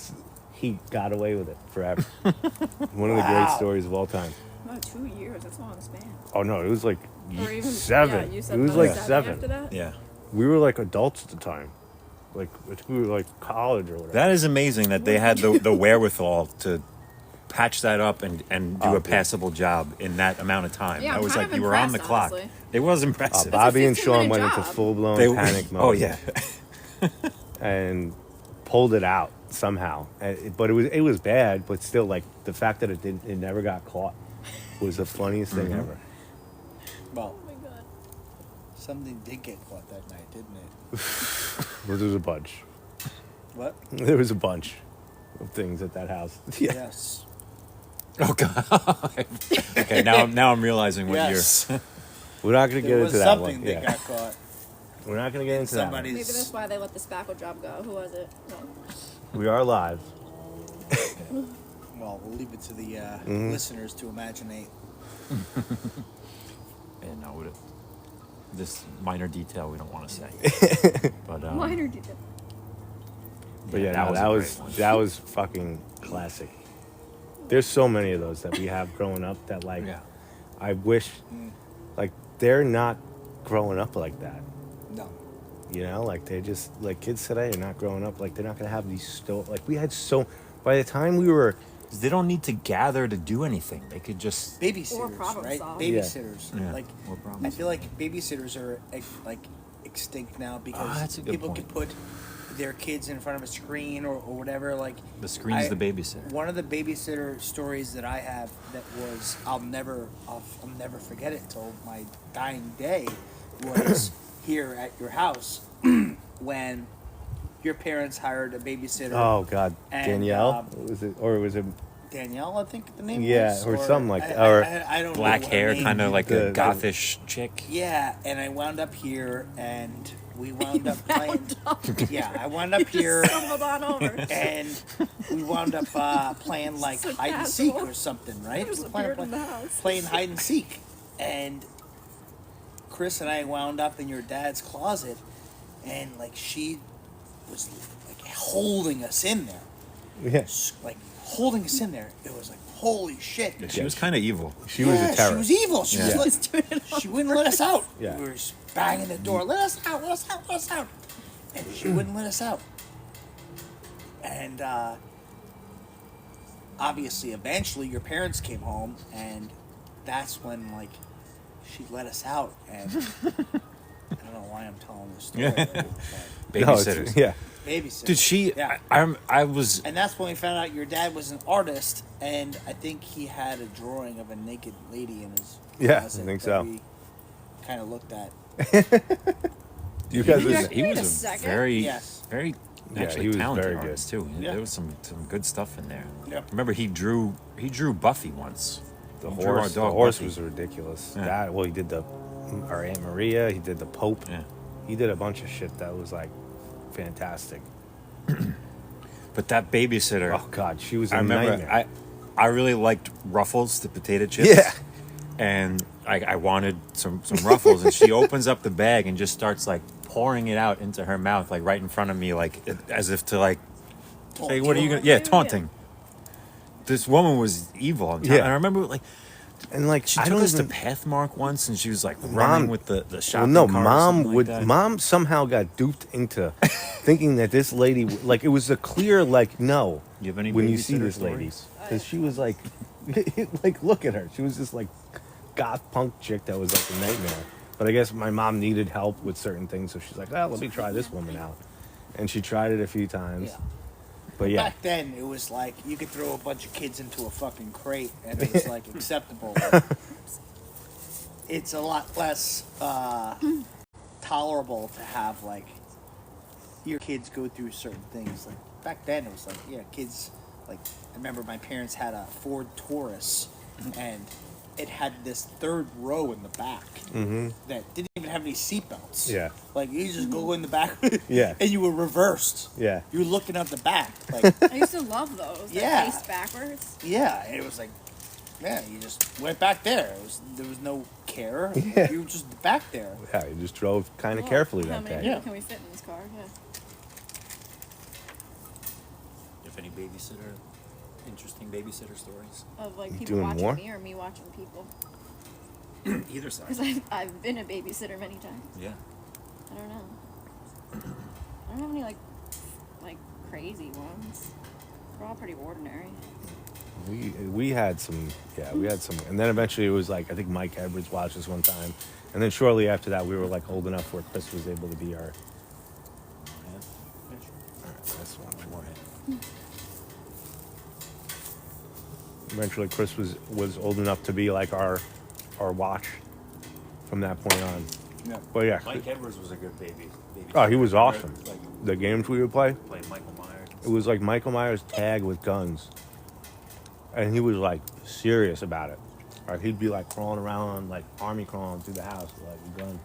Speaker 1: he got away with it forever. One of the great
Speaker 2: Wow.
Speaker 1: stories of all time.
Speaker 4: No, 2 years. That's a long span.
Speaker 1: Oh no, it was like
Speaker 4: Or even
Speaker 1: 7.
Speaker 4: Yeah, you
Speaker 1: It
Speaker 4: said
Speaker 1: was
Speaker 4: another
Speaker 1: like
Speaker 4: 7 after
Speaker 1: 7.
Speaker 4: that.
Speaker 3: Yeah.
Speaker 1: We were like adults at the time. Like I think we were like college or whatever.
Speaker 3: That is amazing that they had the wherewithal to patch that up and do a passable job in that amount of time.
Speaker 4: Yeah,
Speaker 3: that
Speaker 4: I'm
Speaker 3: was
Speaker 4: kind
Speaker 3: like
Speaker 4: of
Speaker 3: you were on the
Speaker 4: impressed,
Speaker 3: clock.
Speaker 4: honestly.
Speaker 3: It was impressive.
Speaker 1: Bobby and
Speaker 4: 15-minute
Speaker 1: Sean went into
Speaker 4: job.
Speaker 1: full blown panic mode.
Speaker 3: Oh yeah.
Speaker 1: and pulled it out somehow. But it was bad, but still, like, the fact that it never got caught was the funniest thing ever.
Speaker 2: Well,
Speaker 4: Oh my god.
Speaker 2: something did get caught that night, didn't it?
Speaker 1: Well, there was a bunch.
Speaker 2: What?
Speaker 1: There was a bunch of things at that house. Yeah.
Speaker 2: Yes.
Speaker 3: Oh God. Okay, now I'm realizing what
Speaker 2: Yes.
Speaker 1: We're not going to
Speaker 2: There
Speaker 1: get
Speaker 2: was
Speaker 1: into that
Speaker 2: something
Speaker 1: one.
Speaker 2: that
Speaker 1: Yeah.
Speaker 2: got caught.
Speaker 1: We're not going to get into that one.
Speaker 2: Somebody's.
Speaker 4: Maybe that's why they let the spackle job go. Who was it? No.
Speaker 1: We are live.
Speaker 2: Well, we'll leave it to the listeners to imaginate.
Speaker 3: And now this minor detail we don't want to say. But
Speaker 4: Minor detail.
Speaker 1: But yeah,
Speaker 3: that
Speaker 1: that
Speaker 3: was a great one.
Speaker 1: that was fucking classic. There's so many of those that we have growing up that, like,
Speaker 3: Yeah.
Speaker 1: I wish, like, they're not growing up like that.
Speaker 2: No.
Speaker 1: You know, like, they're just, like, kids today are not growing up, like, they're not going to have these like, we had by the time we were,
Speaker 3: They don't need to gather to do anything. They could just
Speaker 2: Babysitters,
Speaker 4: problem
Speaker 2: right?
Speaker 4: solve.
Speaker 2: Babysitters.
Speaker 3: Yeah.
Speaker 2: Like,
Speaker 3: Or problem
Speaker 2: I feel like babysitters are like extinct now because
Speaker 3: that's a good
Speaker 2: people
Speaker 3: point.
Speaker 2: can put their kids in front of a screen or whatever. Like
Speaker 3: the screen's the babysitter.
Speaker 2: One of the babysitter stories that I have that was I'll never forget it till my dying day was here at your house when your parents hired a babysitter.
Speaker 1: oh God,
Speaker 2: And,
Speaker 1: Danielle, was it
Speaker 2: Danielle, I think the name
Speaker 1: Yeah,
Speaker 2: was.
Speaker 1: or something like that,
Speaker 2: I don't
Speaker 3: Black
Speaker 2: know her
Speaker 3: hair,
Speaker 2: name.
Speaker 3: kind of like
Speaker 1: The-
Speaker 3: a gothish chick.
Speaker 2: Yeah, and I wound up here, and we wound up playing. Yeah, I wound up here,
Speaker 4: Stumbled on over.
Speaker 2: and we wound up playing like
Speaker 4: So
Speaker 2: hide and seek
Speaker 4: casual.
Speaker 2: or something, right?
Speaker 4: Just
Speaker 2: We wound up
Speaker 4: appeared in the house.
Speaker 2: playing hide and seek, and Chris and I wound up in your dad's closet, and like she was like holding us in there,
Speaker 1: yeah,
Speaker 2: like holding us in there. It was like holy shit.
Speaker 3: She was kind of evil.
Speaker 1: she was a terror.
Speaker 2: She was evil. She
Speaker 3: Yeah.
Speaker 2: was she wouldn't let us out.
Speaker 1: Yeah.
Speaker 2: We were just banging the door. Let us out. Let us out. Let us out. And she wouldn't let us out. And obviously, eventually, your parents came home, and that's when like she let us out. And I don't know why I'm telling this story. but
Speaker 1: No, it's-
Speaker 3: Babysitters.
Speaker 1: yeah,
Speaker 2: babysitter.
Speaker 3: Did she?
Speaker 2: Yeah.
Speaker 3: I was.
Speaker 2: And that's when we found out your dad was an artist, and I think he had a drawing of a naked lady in his
Speaker 1: Yeah, I
Speaker 2: closet
Speaker 1: think
Speaker 2: that
Speaker 1: so.
Speaker 2: we kind of looked at.
Speaker 1: you guys.
Speaker 3: He
Speaker 1: Was,
Speaker 3: was, he
Speaker 4: Wait
Speaker 3: was
Speaker 4: a
Speaker 3: a
Speaker 4: second.
Speaker 3: very,
Speaker 2: Yes.
Speaker 3: very
Speaker 1: Yeah,
Speaker 3: actually
Speaker 1: he was
Speaker 3: talented
Speaker 1: very good.
Speaker 3: artist too.
Speaker 2: Yeah.
Speaker 3: There was some good stuff in there.
Speaker 2: Yep.
Speaker 3: Remember he drew Buffy once.
Speaker 1: the
Speaker 3: He drew our
Speaker 1: horse. The
Speaker 3: dog
Speaker 1: horse
Speaker 3: Buffy.
Speaker 1: was ridiculous.
Speaker 3: Yeah.
Speaker 1: He did our Aunt Maria. He did the Pope.
Speaker 3: Yeah.
Speaker 1: He did a bunch of shit that was like fantastic.
Speaker 3: But that babysitter.
Speaker 1: Oh God, she was a
Speaker 3: I remember
Speaker 1: nightmare.
Speaker 3: I really liked Ruffles, the potato chips.
Speaker 1: Yeah.
Speaker 3: And I wanted some Ruffles, and she opens up the bag and just starts like pouring it out into her mouth, like right in front of me, like as if to like say, "What are you gonna?" Yeah, taunting. This woman was evil. And
Speaker 1: Yeah.
Speaker 3: I remember like
Speaker 1: and like
Speaker 3: she
Speaker 1: I
Speaker 3: took
Speaker 1: don't
Speaker 3: us
Speaker 1: even,
Speaker 3: to Pathmark once, and she was like
Speaker 1: Mom-
Speaker 3: running with the
Speaker 1: well,
Speaker 3: shopping
Speaker 1: no,
Speaker 3: cart or
Speaker 1: mom
Speaker 3: something
Speaker 1: would.
Speaker 3: like that.
Speaker 1: Mom somehow got duped into thinking that this lady, like, it was a clear, like, no.
Speaker 3: You have any
Speaker 1: when you see
Speaker 3: babysitter
Speaker 1: this lady,
Speaker 3: stories?
Speaker 1: because she was like, like, look at her. She was this like goth punk chick that was like a nightmare. But I guess my mom needed help with certain things, so she's like, "Oh, let me try this woman out," and she tried it a few times.
Speaker 2: Yeah.
Speaker 1: But yeah,
Speaker 2: Back then, it was like you could throw a bunch of kids into a fucking crate and it was like acceptable. It's a lot less tolerable to have like your kids go through certain things. Like back then, it was like kids. Like I remember my parents had a Ford Taurus, and it had this third row in the back that didn't even have any seatbelts.
Speaker 1: Yeah.
Speaker 2: Like you just go in the back.
Speaker 1: Yeah.
Speaker 2: And you were reversed.
Speaker 1: yeah.
Speaker 2: You were looking at the back. Like
Speaker 4: I used to love those. That
Speaker 2: Yeah.
Speaker 4: faced backwards.
Speaker 2: yeah, and it was like you just went back there. There was no care.
Speaker 1: Yeah.
Speaker 2: You were just back there.
Speaker 1: Yeah, you just drove kind of
Speaker 4: Whoa,
Speaker 1: carefully
Speaker 4: How
Speaker 1: that
Speaker 4: many
Speaker 1: day.
Speaker 4: people
Speaker 2: Yeah.
Speaker 4: can we fit in this car? Yeah.
Speaker 3: If any babysitter, interesting babysitter stories.
Speaker 4: Of like
Speaker 1: You
Speaker 4: people
Speaker 1: doing
Speaker 4: watching
Speaker 1: more?
Speaker 4: me or me watching people.
Speaker 3: Either side.
Speaker 4: Because I've been a babysitter many times.
Speaker 3: Yeah.
Speaker 4: I don't know. I don't have any like crazy ones. They're all pretty ordinary.
Speaker 1: We had some, and then eventually it was like, I think Mike Edwards watched us one time, and then shortly after that we were like old enough where Chris was able to be our eventually Chris was old enough to be like our watch from that point on.
Speaker 2: Yeah.
Speaker 1: But yeah,
Speaker 3: Mike Edwards was a good baby.
Speaker 1: oh, he was awesome.
Speaker 3: Like
Speaker 1: The games we would play,
Speaker 3: playing Michael Myers.
Speaker 1: it was like Michael Myers tag with guns, and he was like serious about it. Like he'd be like crawling around, like army crawling through the house with like a gun.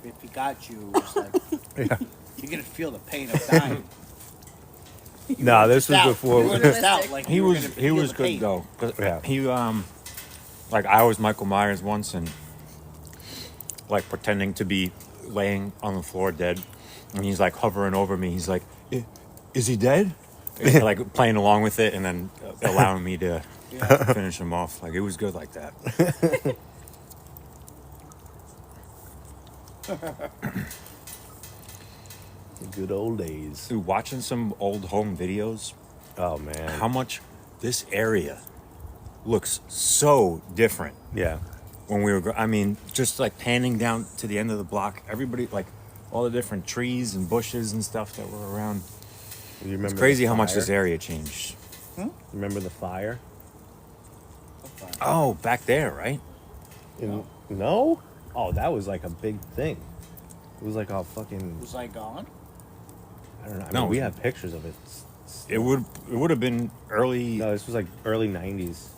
Speaker 2: If he got you, it was like
Speaker 1: Yeah.
Speaker 2: you're gonna feel the pain of dying.
Speaker 1: No, this was
Speaker 2: Out.
Speaker 1: before.
Speaker 2: You were just out, like
Speaker 3: He
Speaker 2: you were
Speaker 3: was
Speaker 2: gonna
Speaker 3: he
Speaker 2: feel
Speaker 3: was
Speaker 2: the
Speaker 3: good
Speaker 2: pain.
Speaker 3: though. 'Cause
Speaker 1: Yeah.
Speaker 3: He like I was Michael Myers once and like pretending to be laying on the floor dead, and he's like hovering over me. He's like, "Is he dead?" And, like playing along with it, and then allowing me to
Speaker 2: Yeah.
Speaker 3: finish him off. Like it was good like that.
Speaker 1: Good old days.
Speaker 3: Dude, watching some old home videos,
Speaker 1: Oh man.
Speaker 3: how much this area looks so different.
Speaker 1: Yeah.
Speaker 3: When we were, I mean, just like panning down to the end of the block, everybody, like all the different trees and bushes and stuff that were around.
Speaker 1: You remember
Speaker 3: It's crazy
Speaker 1: the
Speaker 3: how much
Speaker 1: fire?
Speaker 3: this area changed.
Speaker 1: Remember the fire?
Speaker 3: Oh, back there, right?
Speaker 1: No? Oh, that was like a big thing. It was like a fucking.
Speaker 2: Was I gone?
Speaker 1: I don't know. I
Speaker 3: No,
Speaker 1: mean, we
Speaker 3: it-
Speaker 1: have pictures of it.
Speaker 3: It would have been early.
Speaker 1: No, this was like early '90s.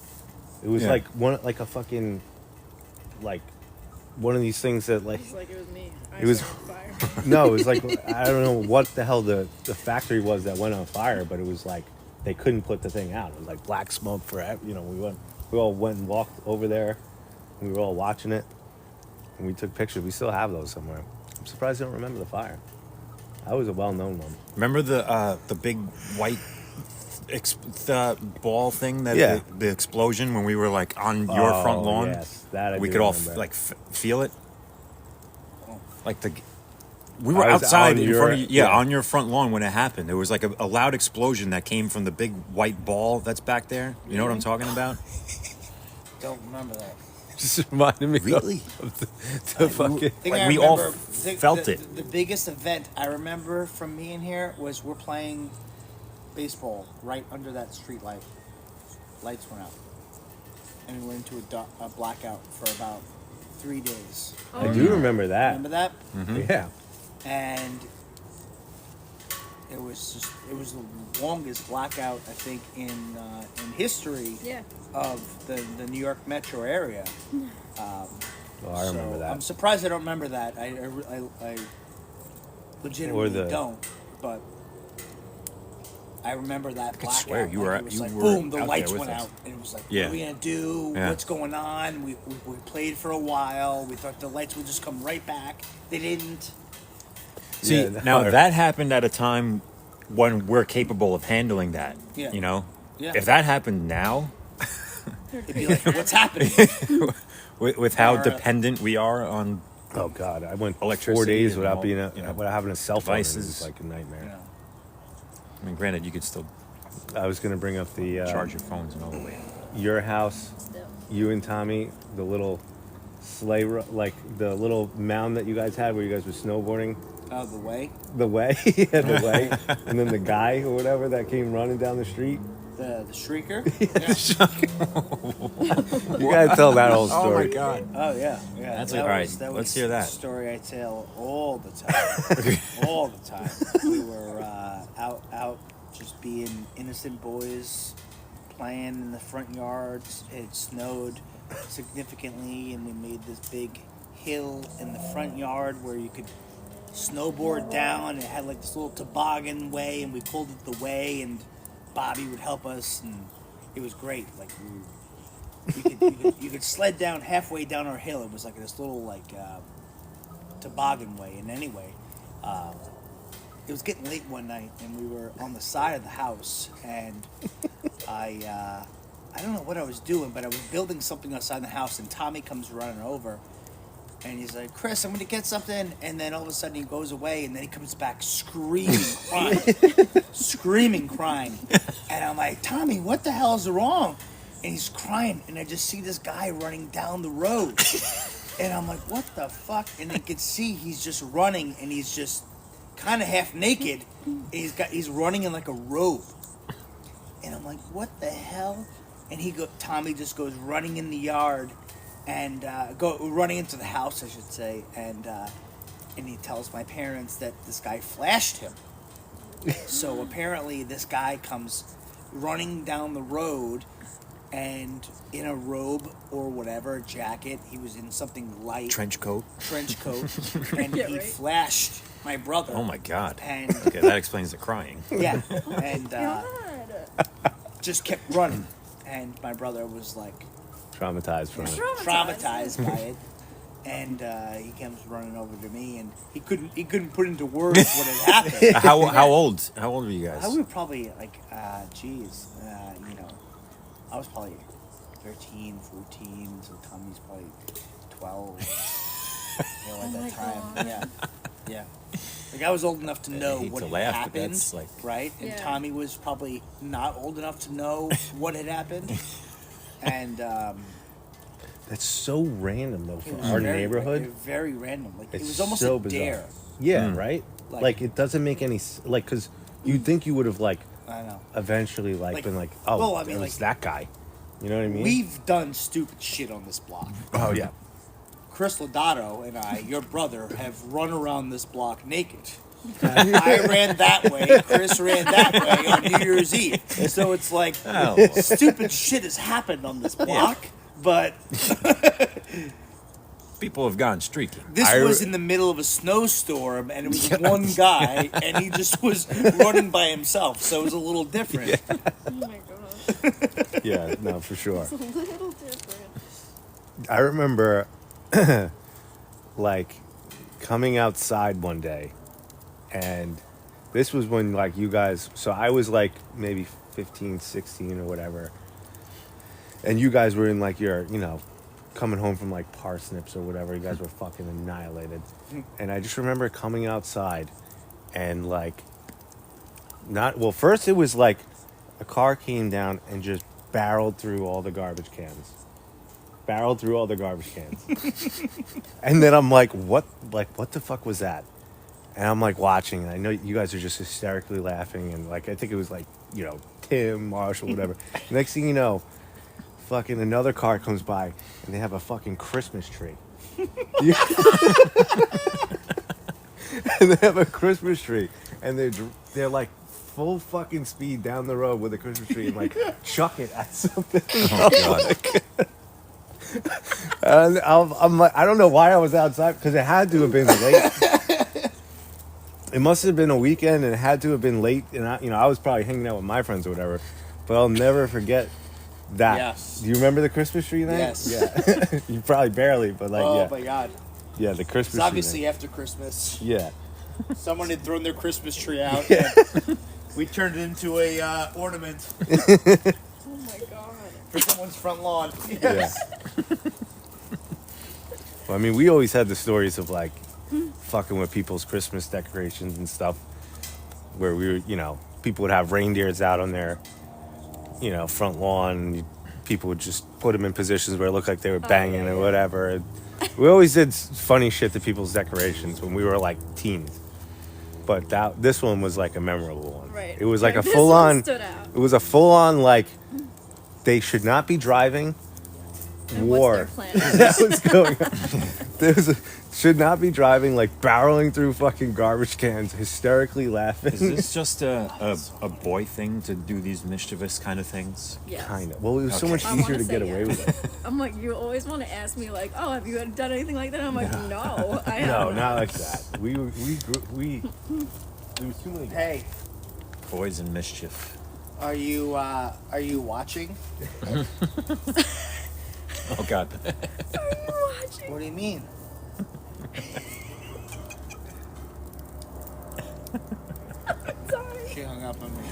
Speaker 1: It was
Speaker 3: Yeah.
Speaker 1: like like a fucking, like, one of these things that like.
Speaker 4: It's like it was me. I
Speaker 1: It was-
Speaker 4: started the fire.
Speaker 1: No, it was like I don't know what the hell the factory was that went on fire, but it was like they couldn't put the thing out. It was like black smoke forever. You know, we all went and walked over there, and we were all watching it, and we took pictures. We still have those somewhere. I'm surprised I don't remember the fire. That was a well-known one.
Speaker 3: Remember the big white the ball thing that
Speaker 1: Yeah.
Speaker 3: the explosion when we were like on your front
Speaker 1: Oh,
Speaker 3: lawn?
Speaker 1: yes, that I
Speaker 3: we
Speaker 1: do
Speaker 3: could all
Speaker 1: remember.
Speaker 3: feel it. Like we were
Speaker 1: I was
Speaker 3: outside
Speaker 1: on
Speaker 3: in
Speaker 1: your-
Speaker 3: front of you, yeah,
Speaker 1: yeah.
Speaker 3: on your front lawn when it happened. There was like a loud explosion that came from the big white ball that's back there. You know what I'm talking about?
Speaker 2: Don't remember that.
Speaker 1: Just reminded me
Speaker 3: Really?
Speaker 1: of the fucking.
Speaker 2: Thing
Speaker 3: Like,
Speaker 2: I
Speaker 3: we all
Speaker 2: remember-
Speaker 3: felt
Speaker 2: the,
Speaker 3: it.
Speaker 2: The biggest event I remember from me in here was we're playing baseball right under that street light. Lights went out, and we went into a blackout for about 3 days.
Speaker 1: I do remember that.
Speaker 2: Remember that?
Speaker 1: Yeah.
Speaker 2: And it was the longest blackout I think in history
Speaker 4: Yeah.
Speaker 2: of the New York metro area.
Speaker 1: Oh, I remember
Speaker 2: So
Speaker 1: that.
Speaker 2: I'm surprised I don't remember that. I legitimately
Speaker 1: Or the-
Speaker 2: don't, but I remember that blackout.
Speaker 3: swear you were-
Speaker 2: it was
Speaker 3: you
Speaker 2: like
Speaker 3: were
Speaker 2: boom, the
Speaker 3: out there
Speaker 2: lights
Speaker 3: with
Speaker 2: went
Speaker 3: us.
Speaker 2: out, and it was like,
Speaker 3: Yeah.
Speaker 2: what are we gonna do?
Speaker 3: Yeah.
Speaker 2: What's going on? We played for a while. We thought the lights would just come right back. They didn't.
Speaker 3: See,
Speaker 1: Yeah,
Speaker 3: now
Speaker 1: or-
Speaker 3: that happened at a time when we're capable of handling that.
Speaker 2: Yeah.
Speaker 3: You know?
Speaker 2: Yeah.
Speaker 3: If that happened now,
Speaker 2: It'd be like, what's happening?
Speaker 3: with how
Speaker 2: Or,
Speaker 3: dependent we are on
Speaker 1: Oh God, I went 4
Speaker 3: Electricity
Speaker 1: days
Speaker 3: and
Speaker 1: without
Speaker 3: all,
Speaker 1: being
Speaker 3: you know,
Speaker 1: without having a cell phone. It
Speaker 3: devices.
Speaker 1: was like a nightmare.
Speaker 2: You know.
Speaker 3: I mean, granted, you could still
Speaker 1: I was gonna bring up the
Speaker 3: charge your phones and all the way.
Speaker 1: your house,
Speaker 4: Still.
Speaker 1: you and Tommy, the little sleigh, like the little mound that you guys had where you guys were snowboarding.
Speaker 2: Out of the way.
Speaker 1: The way, yeah, the way, and then the guy or whatever that came running down the street.
Speaker 2: The shrieker.
Speaker 1: You gotta tell that whole story.
Speaker 3: god.
Speaker 2: Oh yeah, yeah.
Speaker 3: That's
Speaker 2: that
Speaker 3: all right.
Speaker 2: was- that
Speaker 3: Let's
Speaker 2: was
Speaker 3: hear that.
Speaker 2: a story I tell all the time. All the time. We were out just being innocent boys, playing in the front yards. It had snowed significantly, and we made this big hill in the front yard where you could snowboard down. It had like this little toboggan way, and we called it the way, and Bobby would help us, and it was great. Like you could sled down halfway down our hill. It was like this little like toboggan way. And anyway, it was getting late one night, and we were on the side of the house, and I don't know what I was doing, but I was building something outside the house, and Tommy comes running over. And he's like, Chris, I'm going to get something. And then all of a sudden he goes away, and then he comes back screaming, crying. Screaming, crying. And I'm like, Tommy, what the hell is wrong? And he's crying, and I just see this guy running down the road. And I'm like, what the fuck? And I could see he's just running, and he's just kind of half naked. And he's running in like a robe. And I'm like, what the hell? and Tommy just goes running in the yard, and running into the house, I should say, and he tells my parents that this guy flashed him. So apparently this guy comes running down the road, and in a robe or whatever, jacket, he was in something light.
Speaker 3: Trench coat.
Speaker 2: And
Speaker 4: Yeah,
Speaker 2: he
Speaker 4: right.
Speaker 2: flashed my brother.
Speaker 3: Oh my God.
Speaker 2: And
Speaker 3: Okay, that explains the crying.
Speaker 2: yeah, and
Speaker 4: God.
Speaker 2: just kept running, and my brother was like
Speaker 1: Traumatized from it.
Speaker 2: traumatized by it, and he comes running over to me, and he couldn't put into words what had happened.
Speaker 3: How old were you guys?
Speaker 2: I was probably like, I was probably 13, 14, so Tommy's probably 12. At that time, yeah. Like I was old enough to know
Speaker 3: hate
Speaker 2: what
Speaker 3: to
Speaker 2: had
Speaker 3: laugh, but
Speaker 2: happened,
Speaker 3: that's like-
Speaker 2: right? And
Speaker 4: Yeah.
Speaker 2: Tommy was probably not old enough to know what had happened, and
Speaker 1: That's so random though
Speaker 2: it
Speaker 1: for
Speaker 2: was
Speaker 1: our
Speaker 2: very,
Speaker 1: neighborhood.
Speaker 2: very random. Like it
Speaker 1: It's
Speaker 2: was almost
Speaker 1: so
Speaker 2: a
Speaker 1: bizarre.
Speaker 2: dare.
Speaker 1: Yeah, right.
Speaker 2: Like-
Speaker 1: Like it doesn't make any like because you'd think you would have like
Speaker 2: I know.
Speaker 1: eventually
Speaker 2: Like-
Speaker 1: been like, oh,
Speaker 2: well, I mean,
Speaker 1: it was
Speaker 2: like-
Speaker 1: that guy. You know what I mean?
Speaker 2: We've done stupid shit on this block.
Speaker 1: Oh yeah.
Speaker 2: Chris Lodato and I, your brother, have run around this block naked. I ran that way, Chris ran that way on New Year's Eve. So it's like
Speaker 3: Oh.
Speaker 2: stupid shit has happened on this block, but
Speaker 3: People have gone streaking.
Speaker 2: this was in the middle of a snowstorm, and it was one guy, and he just was running by himself, so it was a little different.
Speaker 4: Oh my gosh.
Speaker 1: Yeah, no, for sure.
Speaker 4: It's a little different.
Speaker 1: I remember like coming outside one day, and this was when like you guys, so I was like maybe 15, 16 or whatever, and you guys were in like your, coming home from like parsnips or whatever. You guys were fucking annihilated. And I just remember coming outside and like first it was like a car came down and just barreled through all the garbage cans. And then I'm like, what the fuck was that? And I'm like watching, and I know you guys are just hysterically laughing, and like I think it was like, Tim, Marshall, whatever. Next thing you know, fucking another car comes by, and they have a fucking Christmas tree. And they have a Christmas tree, and they're like full fucking speed down the road with a Christmas tree and like chuck it at something.
Speaker 3: Oh God.
Speaker 1: And I'm like, I don't know why I was outside, because it had to have been late. It must have been a weekend, and it had to have been late. And I was probably hanging out with my friends or whatever. But I'll never forget that.
Speaker 2: Yes.
Speaker 1: Do you remember the Christmas tree night?
Speaker 2: Yes.
Speaker 1: Yeah. You probably barely, but like,
Speaker 2: Oh
Speaker 1: yeah.
Speaker 2: my god.
Speaker 1: Yeah, the Christmas
Speaker 2: It's
Speaker 1: tree
Speaker 2: obviously
Speaker 1: night.
Speaker 2: after Christmas.
Speaker 1: Yeah.
Speaker 2: Someone had thrown their Christmas tree out.
Speaker 1: Yeah.
Speaker 2: And we turned it into a ornament
Speaker 4: Oh my god.
Speaker 2: for someone's front lawn.
Speaker 1: Yeah. Well, I mean, we always had the stories of like fucking with people's Christmas decorations and stuff, where we were, people would have reindeers out on their, front lawn. And people would just put them in positions where it looked like they were banging
Speaker 4: yeah,
Speaker 1: or
Speaker 4: yeah.
Speaker 1: whatever. And we always did funny shit to people's decorations when we were like teens. But this one was like a memorable one.
Speaker 4: Right.
Speaker 1: It was like a
Speaker 4: This
Speaker 1: full
Speaker 4: one
Speaker 1: on.
Speaker 4: stood out.
Speaker 1: It was a full on like they should not be driving.
Speaker 4: And
Speaker 1: War.
Speaker 4: what's their plan?
Speaker 1: That was going on. Should not be driving, like barreling through fucking garbage cans, hysterically laughing.
Speaker 3: Is this just a boy thing to do these mischievous kind of things?
Speaker 4: Yes.
Speaker 1: Kind of. Well, it was so
Speaker 3: Okay.
Speaker 1: much
Speaker 4: I
Speaker 1: easier
Speaker 4: wanna
Speaker 1: to get
Speaker 4: say
Speaker 1: away
Speaker 4: yes.
Speaker 1: with it.
Speaker 4: I'm like, you always want to ask me like, oh, have you done anything like that? I'm like, no, I
Speaker 1: No,
Speaker 4: haven't.
Speaker 1: not like that. We there was too many.
Speaker 2: Hey,
Speaker 3: Boys in mischief.
Speaker 2: are you watching?
Speaker 3: Oh God.
Speaker 4: Are you watching?
Speaker 2: What do you mean?
Speaker 4: Sorry.
Speaker 2: She hung up on me.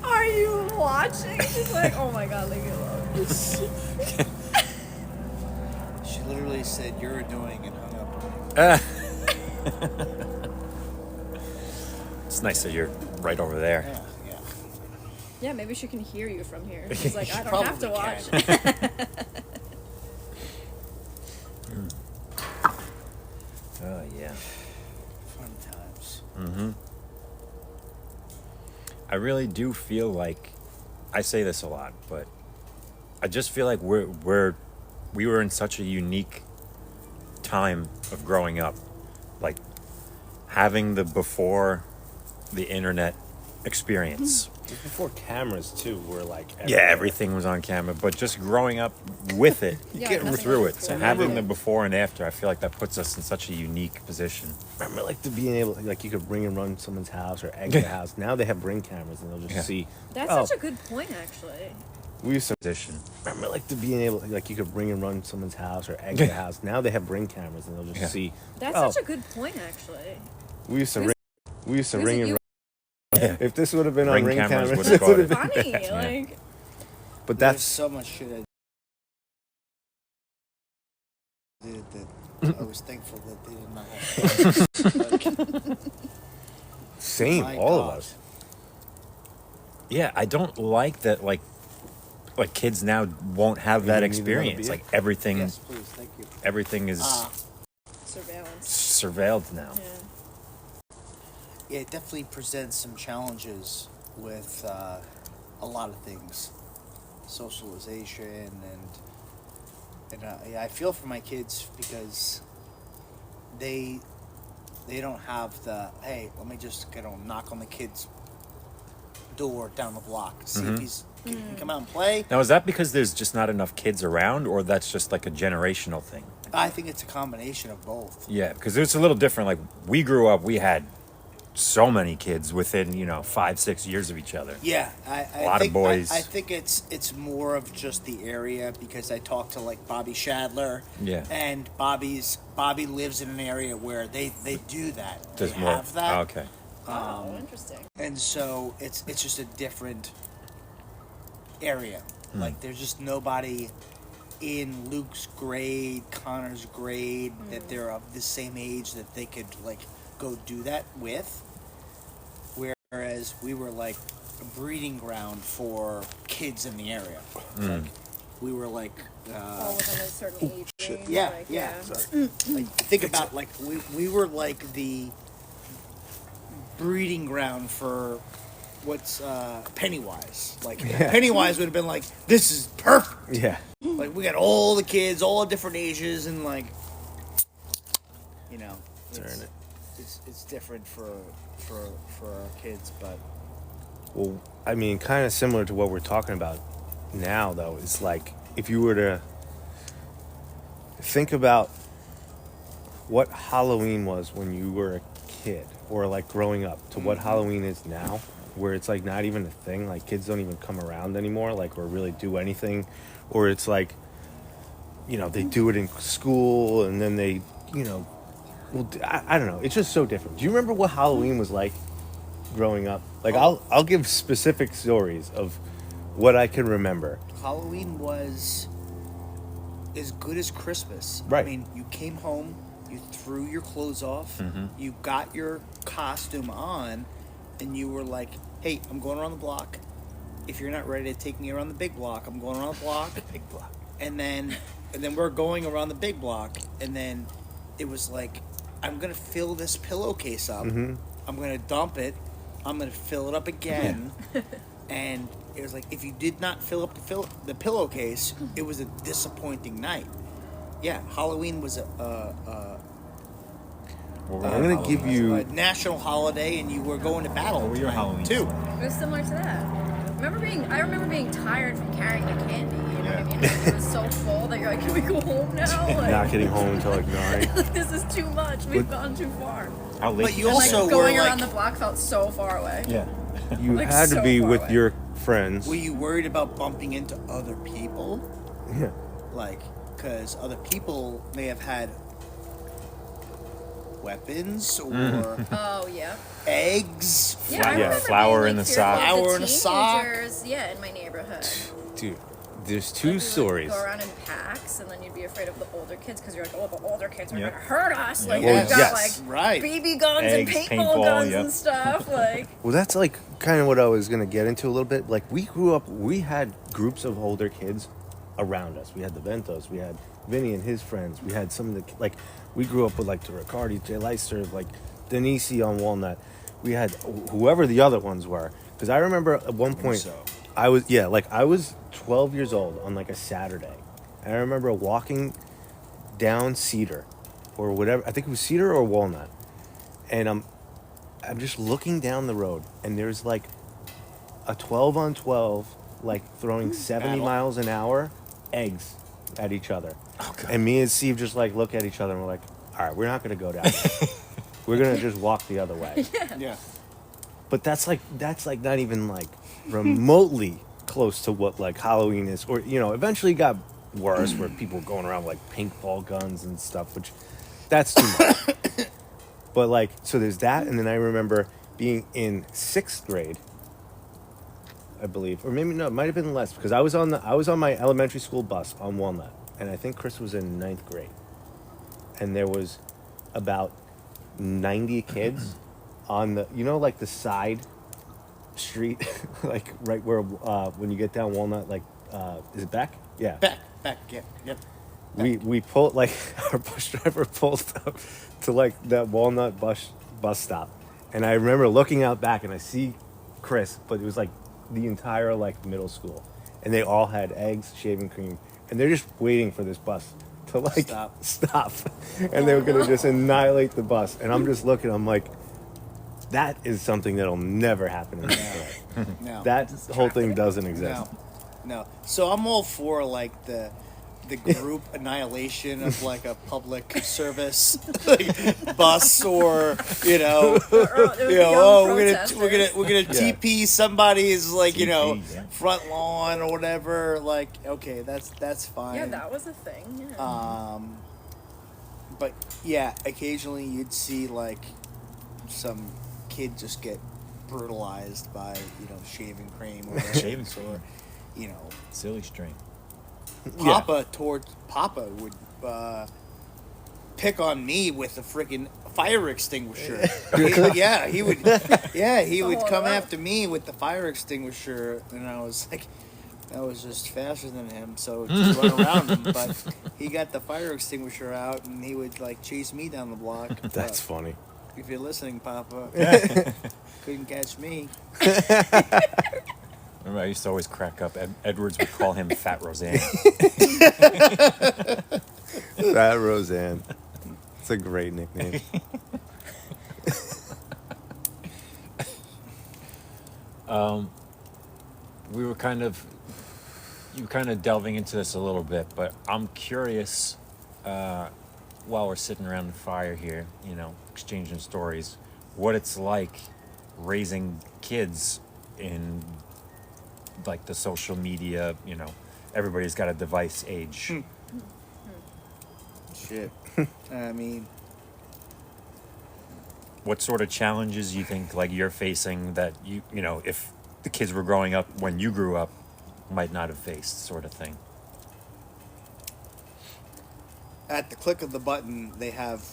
Speaker 4: Are you watching? She's like, oh my god, leave me alone.
Speaker 2: She literally said, "You're annoying," and hung up on me.
Speaker 3: It's nice that you're right over there.
Speaker 2: Yeah.
Speaker 4: Yeah, maybe she can hear you from here. She's like, I don't have to
Speaker 2: Probably
Speaker 4: watch.
Speaker 3: Oh yeah.
Speaker 2: Fun times.
Speaker 3: I really do feel like I say this a lot, but I just feel like we were in such a unique time of growing up, like having the before the internet experience.
Speaker 1: Before cameras too were like
Speaker 3: Yeah, everything was on camera, but just growing up with it,
Speaker 4: Yeah,
Speaker 3: getting
Speaker 4: nothing
Speaker 3: through
Speaker 4: was
Speaker 3: it. So
Speaker 4: cool.
Speaker 3: having the before and after, I feel like that puts us in such a unique position.
Speaker 1: Remember, like, the being able, like, you could bring and run someone's house or egg their house. Now they have Ring cameras and they'll just
Speaker 3: Yeah.
Speaker 1: see.
Speaker 4: That's
Speaker 1: oh,
Speaker 4: such a good point, actually.
Speaker 1: we used to
Speaker 3: Position.
Speaker 1: remember, like, the being able, like, you could bring and run someone's house or egg their house. Now they have Ring cameras and they'll just see.
Speaker 4: That's
Speaker 1: oh,
Speaker 4: such a good point, actually.
Speaker 1: we used to
Speaker 4: we
Speaker 1: ring. We used to
Speaker 4: we used
Speaker 1: ring
Speaker 4: to
Speaker 1: and
Speaker 4: use-
Speaker 1: run. If this would have been
Speaker 3: Ring
Speaker 1: on Ring
Speaker 3: cameras
Speaker 1: cameras,
Speaker 3: would've
Speaker 1: it would have
Speaker 3: caught
Speaker 1: been.
Speaker 4: Funny, like.
Speaker 1: But
Speaker 2: There's
Speaker 1: that's
Speaker 2: so much shit I did that I was thankful that they did not have. Like,
Speaker 1: same.
Speaker 2: my
Speaker 1: All of
Speaker 2: God.
Speaker 1: us.
Speaker 3: Yeah, I don't like that. Like kids now won't have that
Speaker 1: You need another
Speaker 3: experience.
Speaker 1: beer?
Speaker 3: Like everything,
Speaker 2: Yes, please, thank you.
Speaker 3: everything is
Speaker 4: Surveillance.
Speaker 3: surveilled now.
Speaker 4: Yeah.
Speaker 2: Yeah, it definitely presents some challenges with a lot of things, socialization, and yeah, I feel for my kids because they don't have the, hey, let me just knock on the kid's door down the block, see if he's can he come out and play.
Speaker 3: Now, is that because there's just not enough kids around, or that's just like a generational thing?
Speaker 2: I think it's a combination of both.
Speaker 3: Yeah, because it's a little different. Like we grew up, we had so many kids within 5-6 years of each other.
Speaker 2: Yeah,
Speaker 3: A lot of
Speaker 2: think,
Speaker 3: boys.
Speaker 2: I think it's more of just the area because I talked to like Bobby Shadler.
Speaker 3: Yeah.
Speaker 2: And Bobby lives in an area where they do that.
Speaker 3: There's
Speaker 2: they
Speaker 3: more.
Speaker 2: have that.
Speaker 3: Oh, okay.
Speaker 4: Oh, interesting.
Speaker 2: And so it's just a different area. Like there's just nobody in Luke's grade, Connor's grade that they're of the same age that they could like go do that with. Whereas we were like a breeding ground for kids in the area. Like we were like
Speaker 4: All within a certain age range.
Speaker 2: yeah,
Speaker 4: like,
Speaker 2: yeah. Like think about like we were like the breeding ground for what's Pennywise. Like Pennywise would have been like, this is perfect.
Speaker 1: Yeah.
Speaker 2: Like we got all the kids, all different ages, and like
Speaker 1: Turn it.
Speaker 2: it's different for our kids, but
Speaker 1: Well, I mean, kind of similar to what we're talking about now, though. It's like if you were to think about what Halloween was when you were a kid or like growing up to what Halloween is now, where it's like not even a thing. Like kids don't even come around anymore, like, or really do anything. Or it's like, they do it in school and then they, well, I don't know. It's just so different. Do you remember what Halloween was like growing up? Like, I'll give specific stories of what I can remember.
Speaker 2: Halloween was as good as Christmas.
Speaker 1: Right.
Speaker 2: I mean, you came home, you threw your clothes off, you got your costume on, and you were like, hey, I'm going around the block. If you're not ready to take me around the big block, I'm going around the block.
Speaker 1: Big block.
Speaker 2: And then we're going around the big block, and then it was like, I'm going to fill this pillowcase up. I'm going to dump it. I'm going to fill it up again. And it was like, if you did not fill up the pillowcase, it was a disappointing night. Yeah, Halloween was
Speaker 1: I'm going to give you...
Speaker 2: a national holiday, and you were going to battle
Speaker 3: What were your Halloween
Speaker 2: too.
Speaker 4: It was similar to that. I remember being tired from carrying the candy. You know what I mean? It was so full that you're like, can we go home now? Like,
Speaker 1: Not getting home until like 9.
Speaker 4: this is too much. We've gone too far.
Speaker 3: How late?
Speaker 2: But you
Speaker 4: And, like,
Speaker 2: also
Speaker 4: going
Speaker 2: were
Speaker 4: around
Speaker 2: like,
Speaker 4: the block felt so far away.
Speaker 3: Yeah.
Speaker 1: You
Speaker 4: Like,
Speaker 1: had to
Speaker 4: so
Speaker 1: be
Speaker 4: far
Speaker 1: with
Speaker 4: away.
Speaker 1: your friends.
Speaker 2: were you worried about bumping into other people?
Speaker 1: Yeah.
Speaker 2: Like, because other people may have had weapons or
Speaker 4: Oh yeah.
Speaker 2: eggs.
Speaker 4: Yeah, I
Speaker 3: Yeah,
Speaker 4: remember
Speaker 3: flour
Speaker 4: being,
Speaker 3: in
Speaker 4: like,
Speaker 3: the
Speaker 4: fearful
Speaker 3: sock.
Speaker 4: of
Speaker 2: Flour
Speaker 4: the
Speaker 2: in a sock.
Speaker 4: teenagers, yeah, in my neighborhood.
Speaker 1: Dude, there's two
Speaker 4: Like, we would
Speaker 1: stories.
Speaker 4: Go around in packs, and then you'd be afraid of the older kids because you're like, oh, the older kids are
Speaker 3: Yep.
Speaker 4: gonna hurt us. Like
Speaker 1: Well,
Speaker 4: they've got
Speaker 1: yes.
Speaker 4: like
Speaker 2: Right.
Speaker 4: BB guns
Speaker 3: Eggs,
Speaker 4: and paintball
Speaker 3: paintball,
Speaker 4: guns
Speaker 3: yep.
Speaker 4: and stuff. Like,
Speaker 1: Well, that's like kind of what I was going to get into a little bit. Like, we grew up, we had groups of older kids around us. We had the Ventos, we had Vinny and his friends. We had some of the, like, we grew up with like the Riccardi, Jay Leister, like Denise on Walnut. We had whoever the other ones were. Because I remember at one point,
Speaker 2: So
Speaker 1: I was 12 years old on like a Saturday. And I remember walking down Cedar or whatever. I think it was Cedar or Walnut. And I'm just looking down the road and there's like a 12 on 12 like throwing 70
Speaker 2: Battle.
Speaker 1: miles an hour eggs at each other.
Speaker 3: Okay.
Speaker 1: And me and Steve just like look at each other and we're like, all right, we're not going to go down there. We're going to just walk the other way.
Speaker 2: Yeah.
Speaker 1: But that's like not even like remotely close to what like Halloween is, or eventually it got worse where people were going around with like paintball guns and stuff, which that's too much. But like, so there's that, and then I remember being in 6th grade, I believe, or maybe no, it might have been less because I was on my elementary school bus on Walnut, and I think Chris was in 9th grade, and there was about 90 kids on the like the side street, like right where when you get down Walnut, like is it back? Yeah.
Speaker 2: Back, yeah, yep.
Speaker 1: We pulled like our bus driver pulled up to like that Walnut bus stop, and I remember looking out back and I see Chris, but it was like the entire like middle school, and they all had eggs, shaving cream, and they're just waiting for this bus to like stop, and they were gonna just annihilate the bus, and I'm just looking, I'm like, that is something that'll never happen in this world.
Speaker 2: No.
Speaker 1: That whole thing doesn't exist.
Speaker 2: No. So I'm all for like the group annihilation of like a public service like bus or we're gonna TP somebody's like front lawn or whatever, like okay, that's fine.
Speaker 4: Yeah, that was a thing. Yeah.
Speaker 2: But yeah, occasionally you'd see like some kid just get brutalized by shaving cream or
Speaker 3: Shaving
Speaker 2: eggs,
Speaker 3: cream.
Speaker 2: or
Speaker 3: Silly string.
Speaker 2: Papa would pick on me with a freaking fire extinguisher. He would come after me with the fire extinguisher, and I was like, I was just faster than him, so just run around him. But he got the fire extinguisher out, and he would like chase me down the block.
Speaker 1: That's funny.
Speaker 2: If you're listening, Papa, couldn't catch me.
Speaker 3: Remember, I used to always crack up. Edwards would call him Fat Roseanne.
Speaker 1: Fat Roseanne. It's a great nickname.
Speaker 3: You were kind of delving into this a little bit, but I'm curious, while we're sitting around the fire here, exchanging stories, what it's like raising kids in like the social media, everybody's got a device age.
Speaker 2: Shit. I mean,
Speaker 3: what sort of challenges you think like you're facing that if the kids were growing up when you grew up might not have faced, sort of thing?
Speaker 2: at the click of the button, they have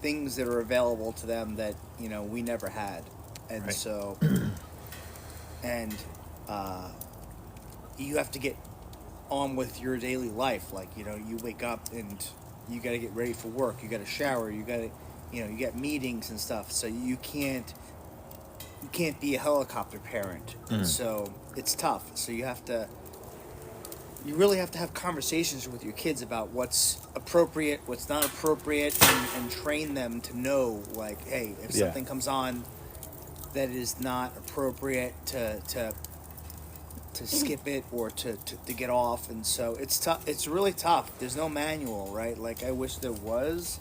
Speaker 2: things that are available to them that we never had, and
Speaker 3: right.
Speaker 2: So you have to get on with your daily life. Like you wake up and you got to get ready for work. You got to shower. You got to you got meetings and stuff. So you can't be a helicopter parent. And so it's tough. So you really have to have conversations with your kids about what's appropriate, what's not appropriate, and train them to know, like, hey, if something comes on that is not appropriate, to skip it or to get off. And so it's tough. It's really tough. There's no manual, right? Like, I wish there was.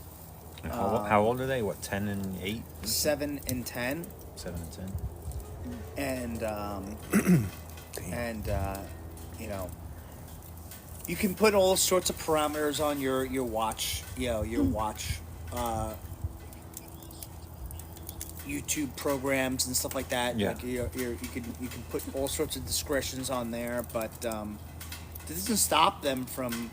Speaker 3: How old are they? What, 10 and 8?
Speaker 2: 7 and 10.
Speaker 3: 7 and 10.
Speaker 2: And you can put all sorts of parameters on your watch, your watch YouTube programs and stuff like that.
Speaker 3: Yeah.
Speaker 2: Like you can put all sorts of discretions on there, but it doesn't stop them from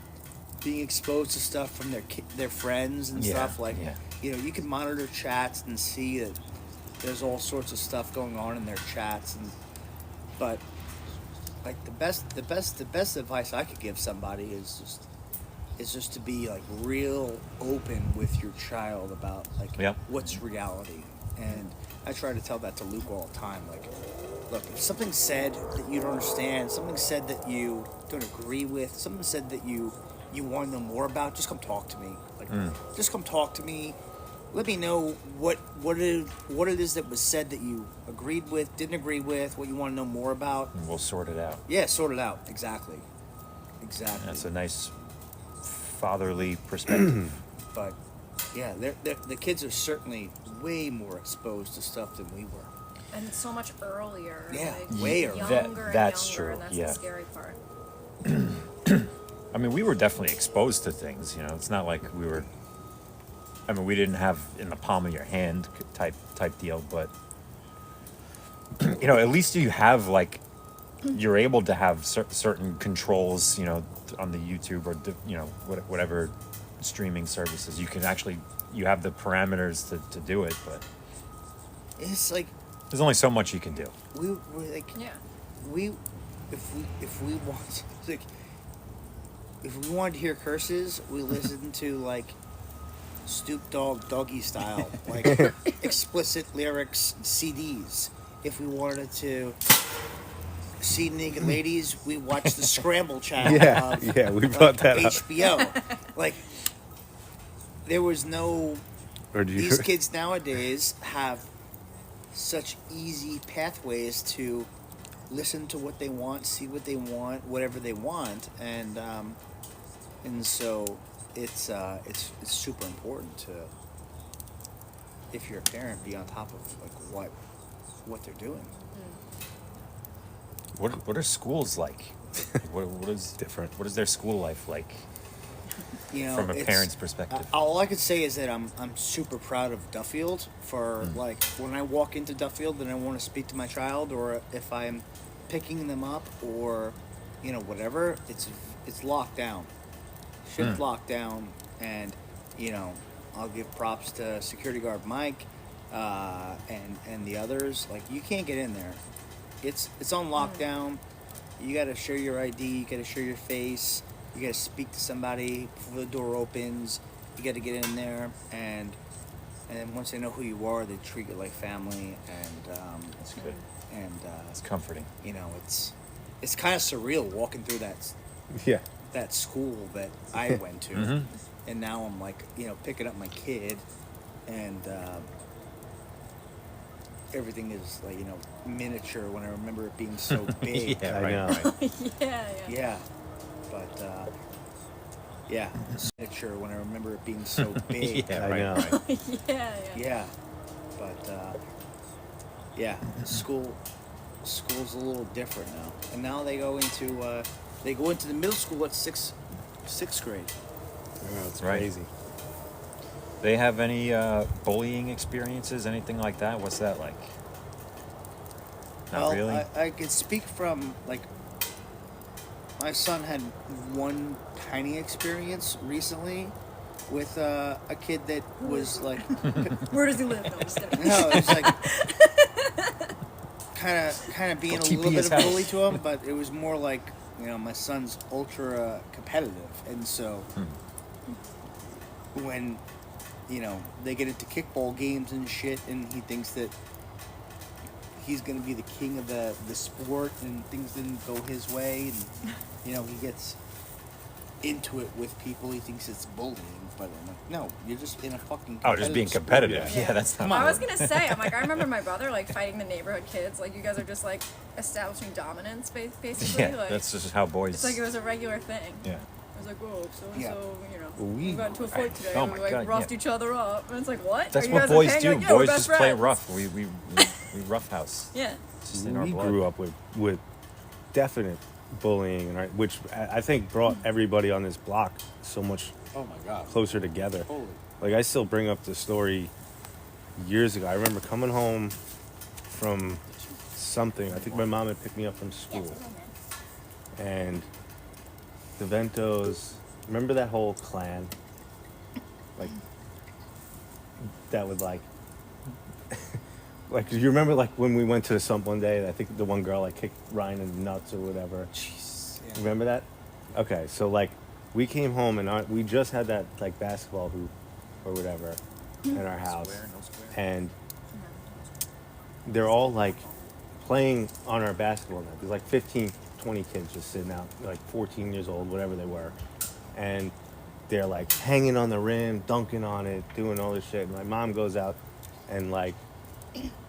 Speaker 2: being exposed to stuff from their friends and stuff. Like you can monitor chats and see that there's all sorts of stuff going on in their chats, but like the best advice I could give somebody is just to be like real open with your child about like what's reality And I try to tell that to Luke all the time. Like, look, if something's said that you don't understand, something said that you don't agree with, something said that you want to know more about, just come talk to me. Like, just come talk to me. Let me know what it is that was said that you agreed with, didn't agree with, what you want to know more about.
Speaker 3: And we'll sort it out.
Speaker 2: Yeah, sort it out. Exactly.
Speaker 3: That's a nice fatherly perspective.
Speaker 2: But yeah, the kids are certainly way more exposed to stuff than we were.
Speaker 4: And so much earlier.
Speaker 2: Yeah,
Speaker 4: like,
Speaker 2: way earlier.
Speaker 4: Younger and
Speaker 3: That's
Speaker 4: younger,
Speaker 3: true,
Speaker 4: and that's
Speaker 3: yeah.
Speaker 4: the scary part.
Speaker 3: I mean, we were definitely exposed to things, you know. It's not like we were. I mean, we didn't have in the palm of your hand type deal, but you know, at least you have like you're able to have certain controls, you know, on the YouTube or you know whatever streaming services. You can actually you have the parameters to do it, but
Speaker 2: It's like
Speaker 3: there's only so much you can do.
Speaker 2: we're like
Speaker 4: Yeah.
Speaker 2: if we want like if we wanted to hear curses, we listened to like Stoop Dog Doggy Style, like explicit lyrics CDs. If we wanted to see naked ladies, we watched the Scramble channel
Speaker 1: Yeah,
Speaker 2: of
Speaker 1: yeah, we brought that up.
Speaker 2: HBO. Like there was no.
Speaker 1: Or do you?
Speaker 2: These kids nowadays have such easy pathways to listen to what they want, see what they want, whatever they want, and so it's super important to, if you're a parent, be on top of like what they're doing.
Speaker 3: What are schools like? what is
Speaker 1: Different.
Speaker 3: What is their school life like
Speaker 2: You know,
Speaker 3: from a
Speaker 2: it's-
Speaker 3: parent's perspective?
Speaker 2: All I could say is that I'm super proud of Duffield for like when I walk into Duffield and I want to speak to my child, or if I'm picking them up, or you know whatever, it's locked down. Shit's locked down, and you know I'll give props to security guard Mike and the others. Like you can't get in there. It's on lockdown. You got to show your ID. You got to show your face. You got to speak to somebody before the door opens. You got to get in there, and then once they know who you are, they treat you like family. And
Speaker 3: That's good.
Speaker 2: and
Speaker 3: It's comforting.
Speaker 2: you know, it's kind of surreal walking through
Speaker 1: Yeah.
Speaker 2: that school that I went to, and now I'm like, you know, picking up my kid, and everything is like, you know, miniature when I remember it being so big.
Speaker 3: Yeah,
Speaker 1: I
Speaker 3: right,
Speaker 1: know.
Speaker 3: right.
Speaker 4: Yeah.
Speaker 2: Yeah, but yeah, miniature when I remember it being so big.
Speaker 3: Yeah,
Speaker 1: I
Speaker 3: right,
Speaker 1: know.
Speaker 3: right.
Speaker 4: Yeah.
Speaker 2: Yeah, but yeah, school's a little different now, and now they go into the middle school at sixth grade.
Speaker 1: Yeah, it's
Speaker 3: Right.
Speaker 1: crazy.
Speaker 3: They have any bullying experiences, anything like that? What's that like? Not
Speaker 2: Well,
Speaker 3: really.
Speaker 2: I could speak from like my son had one tiny experience recently with a kid that was like
Speaker 4: Where does he live? No, I'm just kidding.
Speaker 2: no, it was like kind of being a
Speaker 3: keep
Speaker 2: little
Speaker 3: his
Speaker 2: bit of
Speaker 3: house.
Speaker 2: bully to him, but it was more like, you know, my son's ultra competitive, and so when, you know, they get into kickball games and shit, and he thinks that he's gonna be the king of the sport, and things didn't go his way, and you know, he gets into it with people. He thinks it's bullying, but I'm like, no, you're just in a fucking
Speaker 3: Oh, just being
Speaker 2: sport.
Speaker 3: competitive.
Speaker 4: Yeah.
Speaker 3: Yeah, that's not.
Speaker 2: Come on.
Speaker 4: I was gonna say, I'm like, I remember my brother like fighting the neighborhood kids. Like, you guys are just like establishing dominance, basically.
Speaker 3: Yeah,
Speaker 4: like,
Speaker 3: that's just how boys.
Speaker 4: it's like it was a regular thing.
Speaker 3: Yeah.
Speaker 4: I was like, whoa, so and
Speaker 2: Yeah.
Speaker 4: so, you know,
Speaker 1: We-
Speaker 4: we got into a fight today.
Speaker 3: Oh
Speaker 4: and
Speaker 3: my
Speaker 4: we like
Speaker 3: God,
Speaker 4: roughed
Speaker 3: yeah.
Speaker 4: each other up, and it's like, what?
Speaker 3: That's
Speaker 4: Are you
Speaker 3: what
Speaker 4: guys
Speaker 3: boys
Speaker 4: okay?
Speaker 3: do.
Speaker 4: You're like, yeah, we're
Speaker 3: Boys
Speaker 4: best
Speaker 3: just play
Speaker 4: friends.
Speaker 3: rough. We roughhouse.
Speaker 4: Yeah.
Speaker 3: It's just in our
Speaker 1: We
Speaker 3: blood.
Speaker 1: grew up with definite bullying, and which I think brought everybody on this block so much
Speaker 2: Oh my god.
Speaker 1: closer together.
Speaker 2: Holy.
Speaker 1: Like I still bring up the story years ago. I remember coming home from something. I think my mom had picked me up from school, and the Ventos. Remember that whole clan? Like that would like. Like, do you remember like when we went to some one day? I think the one girl like kicked Ryan in the nuts or whatever.
Speaker 2: Jeez. Yeah.
Speaker 1: Remember that? Okay, so like we came home and we just had that like basketball hoop or whatever in our house,
Speaker 3: Square, no square.
Speaker 1: and they're all like playing on our basketball net. There's like 15, 20 kids just sitting out, like 14 years old, whatever they were, and they're like hanging on the rim, dunking on it, doing all this shit. And my mom goes out and like,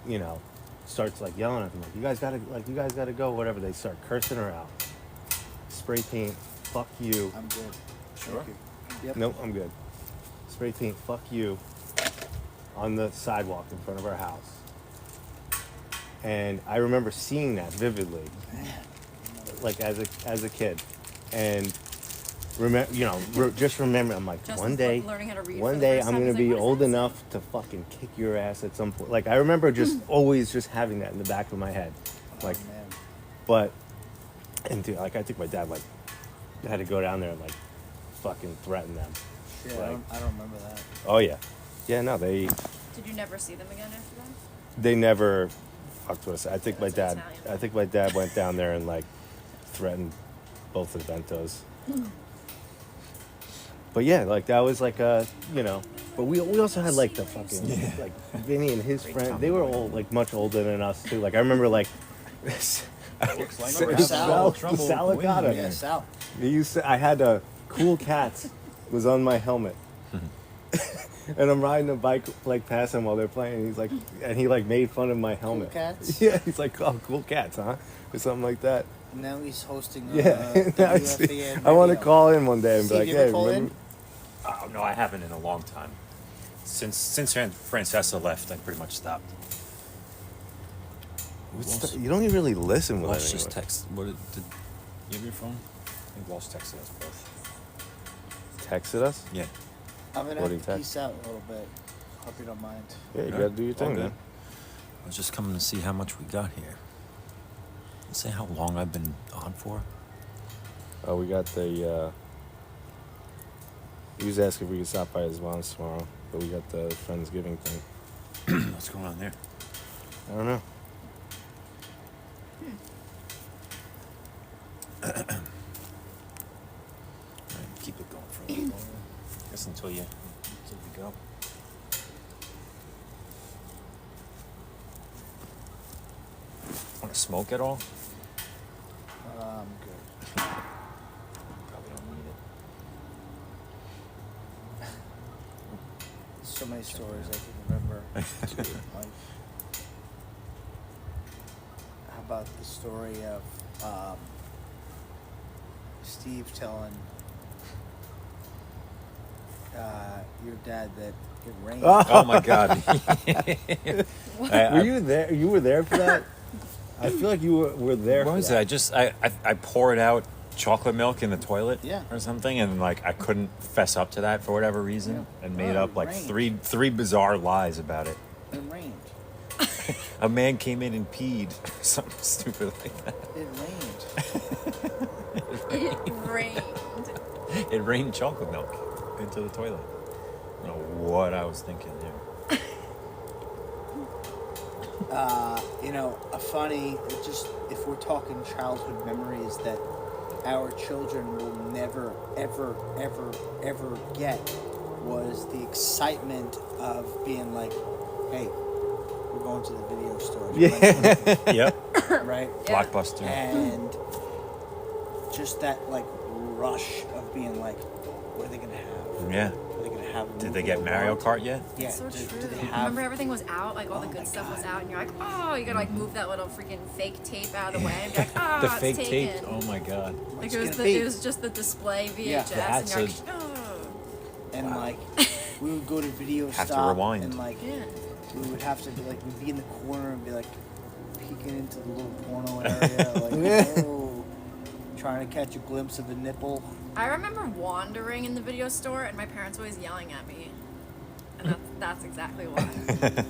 Speaker 1: you know, starts like yelling at them, like, you guys gotta go, whatever. They start cursing her out. Spray paint, fuck you.
Speaker 2: I'm good.
Speaker 3: Sure.
Speaker 2: Thank you. Yep.
Speaker 1: Nope, I'm good. Spray paint, fuck you, on the sidewalk in front of our house. And I remember seeing that vividly, like as a kid, and just remember, I'm like,
Speaker 4: Justin's
Speaker 1: one day
Speaker 4: learning how to read for
Speaker 1: I'm
Speaker 4: the first time.
Speaker 1: gonna
Speaker 4: He's like,
Speaker 1: be
Speaker 4: "What does
Speaker 1: old
Speaker 4: that say?"
Speaker 1: enough to fucking kick your ass at some point. Like I remember just always just having that in the back of my head, like,
Speaker 2: Oh, man.
Speaker 1: but, and dude, like I think my dad like had to go down there and like fucking threaten them.
Speaker 2: Shit,
Speaker 1: Like,
Speaker 2: I don't remember that.
Speaker 1: oh yeah, no,
Speaker 4: Did you never see them again after that?
Speaker 1: they never fucked with us. I think
Speaker 4: That's Italian.
Speaker 1: my dad went down there and like threatened both of the Bentos. But yeah, like that was like but we also had like the fucking like Vinny and his friend. They were all like much older than us too. Like I remember like
Speaker 2: Remember Sal?
Speaker 1: Salicata.
Speaker 2: Yeah, Sal.
Speaker 1: He used to, I had a Cool Cats was on my helmet. And I'm riding a bike like past him while they're playing. He's like, and he like made fun of my helmet.
Speaker 2: Cool Cats?
Speaker 1: Yeah, he's like, oh, Cool Cats, huh? Or something like that.
Speaker 2: And now he's hosting
Speaker 1: Yeah, now
Speaker 2: WFAN
Speaker 1: I want to
Speaker 2: radio.
Speaker 1: call in one day and be
Speaker 2: Steve,
Speaker 1: like,
Speaker 2: you ever
Speaker 1: hey,
Speaker 2: call in?
Speaker 1: remember?
Speaker 3: Oh, no, I haven't in a long time. Since Francesca left, I pretty much stopped.
Speaker 1: You don't even really listen with
Speaker 3: Walsh
Speaker 1: it
Speaker 3: just
Speaker 1: anyway.
Speaker 3: text. What did you have your phone? I think Walsh texted us both.
Speaker 1: Texted us?
Speaker 3: Yeah.
Speaker 2: I'm gonna
Speaker 1: What do
Speaker 2: have
Speaker 1: you
Speaker 2: to
Speaker 1: text?
Speaker 2: peace out a little bit. Hope you don't mind.
Speaker 1: Yeah, you
Speaker 3: Yeah,
Speaker 1: gotta do your
Speaker 3: all
Speaker 1: thing,
Speaker 3: good.
Speaker 1: man.
Speaker 3: I was just coming to see how much we got here. Say how long I've been on for.
Speaker 1: Oh, we got the, he was asking if we could stop by his mom's tomorrow, but we got the Friendsgiving thing.
Speaker 3: What's going on there?
Speaker 1: I don't know.
Speaker 3: All right, keep it going for a little longer. Guess until we go. Want to smoke at all?
Speaker 2: I'm good.
Speaker 3: Probably don't need it.
Speaker 2: So many stories I can remember. Like, how about the story of Steve telling your dad that it rained?
Speaker 3: Oh my God!
Speaker 1: Were you there? You were there for that? I feel like you were there
Speaker 3: What
Speaker 1: for
Speaker 3: was
Speaker 1: that.
Speaker 3: it? I poured out chocolate milk in the toilet,
Speaker 2: Yeah.
Speaker 3: or something, and like I couldn't fess up to that for whatever reason,
Speaker 2: Yeah.
Speaker 3: and made
Speaker 2: Oh,
Speaker 3: up like
Speaker 2: rain.
Speaker 3: three bizarre lies about it.
Speaker 2: It rained.
Speaker 3: A man came in and peed, something stupid like that.
Speaker 2: It rained.
Speaker 4: It rained.
Speaker 3: It rained chocolate milk into the toilet. I don't know what I was thinking there.
Speaker 2: A funny, just if we're talking childhood memories that our children will never, ever, ever, ever get was the excitement of being like, hey, we're going to the video store.
Speaker 1: Yeah.
Speaker 3: Yep,
Speaker 2: Right?
Speaker 4: Yeah.
Speaker 3: Blockbuster.
Speaker 2: And just that, like, rush of being like, what are they going to have?
Speaker 3: Yeah.
Speaker 2: Are they going to have a
Speaker 3: Did
Speaker 2: movie
Speaker 3: they get
Speaker 2: they
Speaker 3: Mario
Speaker 2: want?
Speaker 3: Kart yet?
Speaker 2: Yeah.
Speaker 4: That's so
Speaker 2: do,
Speaker 4: true.
Speaker 2: do they have...
Speaker 4: Remember everything was out, like all the
Speaker 2: Oh
Speaker 4: good
Speaker 2: my
Speaker 4: stuff was
Speaker 2: God.
Speaker 4: out, and you're like, oh, you gotta like move that little freaking fake tape out of the way, and be like, oh,
Speaker 3: The
Speaker 4: it's
Speaker 3: fake
Speaker 4: taken.
Speaker 3: tape. Oh my God.
Speaker 4: Like
Speaker 2: What's
Speaker 4: it
Speaker 2: it
Speaker 4: was
Speaker 2: gonna be?
Speaker 4: it was just the display VHS,
Speaker 2: Yeah,
Speaker 4: and
Speaker 3: that's
Speaker 4: you're like, oh.
Speaker 2: And, like, we would go to video
Speaker 3: Have to
Speaker 2: stop
Speaker 3: rewind.
Speaker 2: and, like,
Speaker 4: Yeah.
Speaker 2: we would have to be like, we'd be in the corner and be like peeking into the little porno area, like, oh, trying to catch a glimpse of a nipple.
Speaker 4: I remember wandering in the video store, and my parents always yelling at me. And that's exactly why.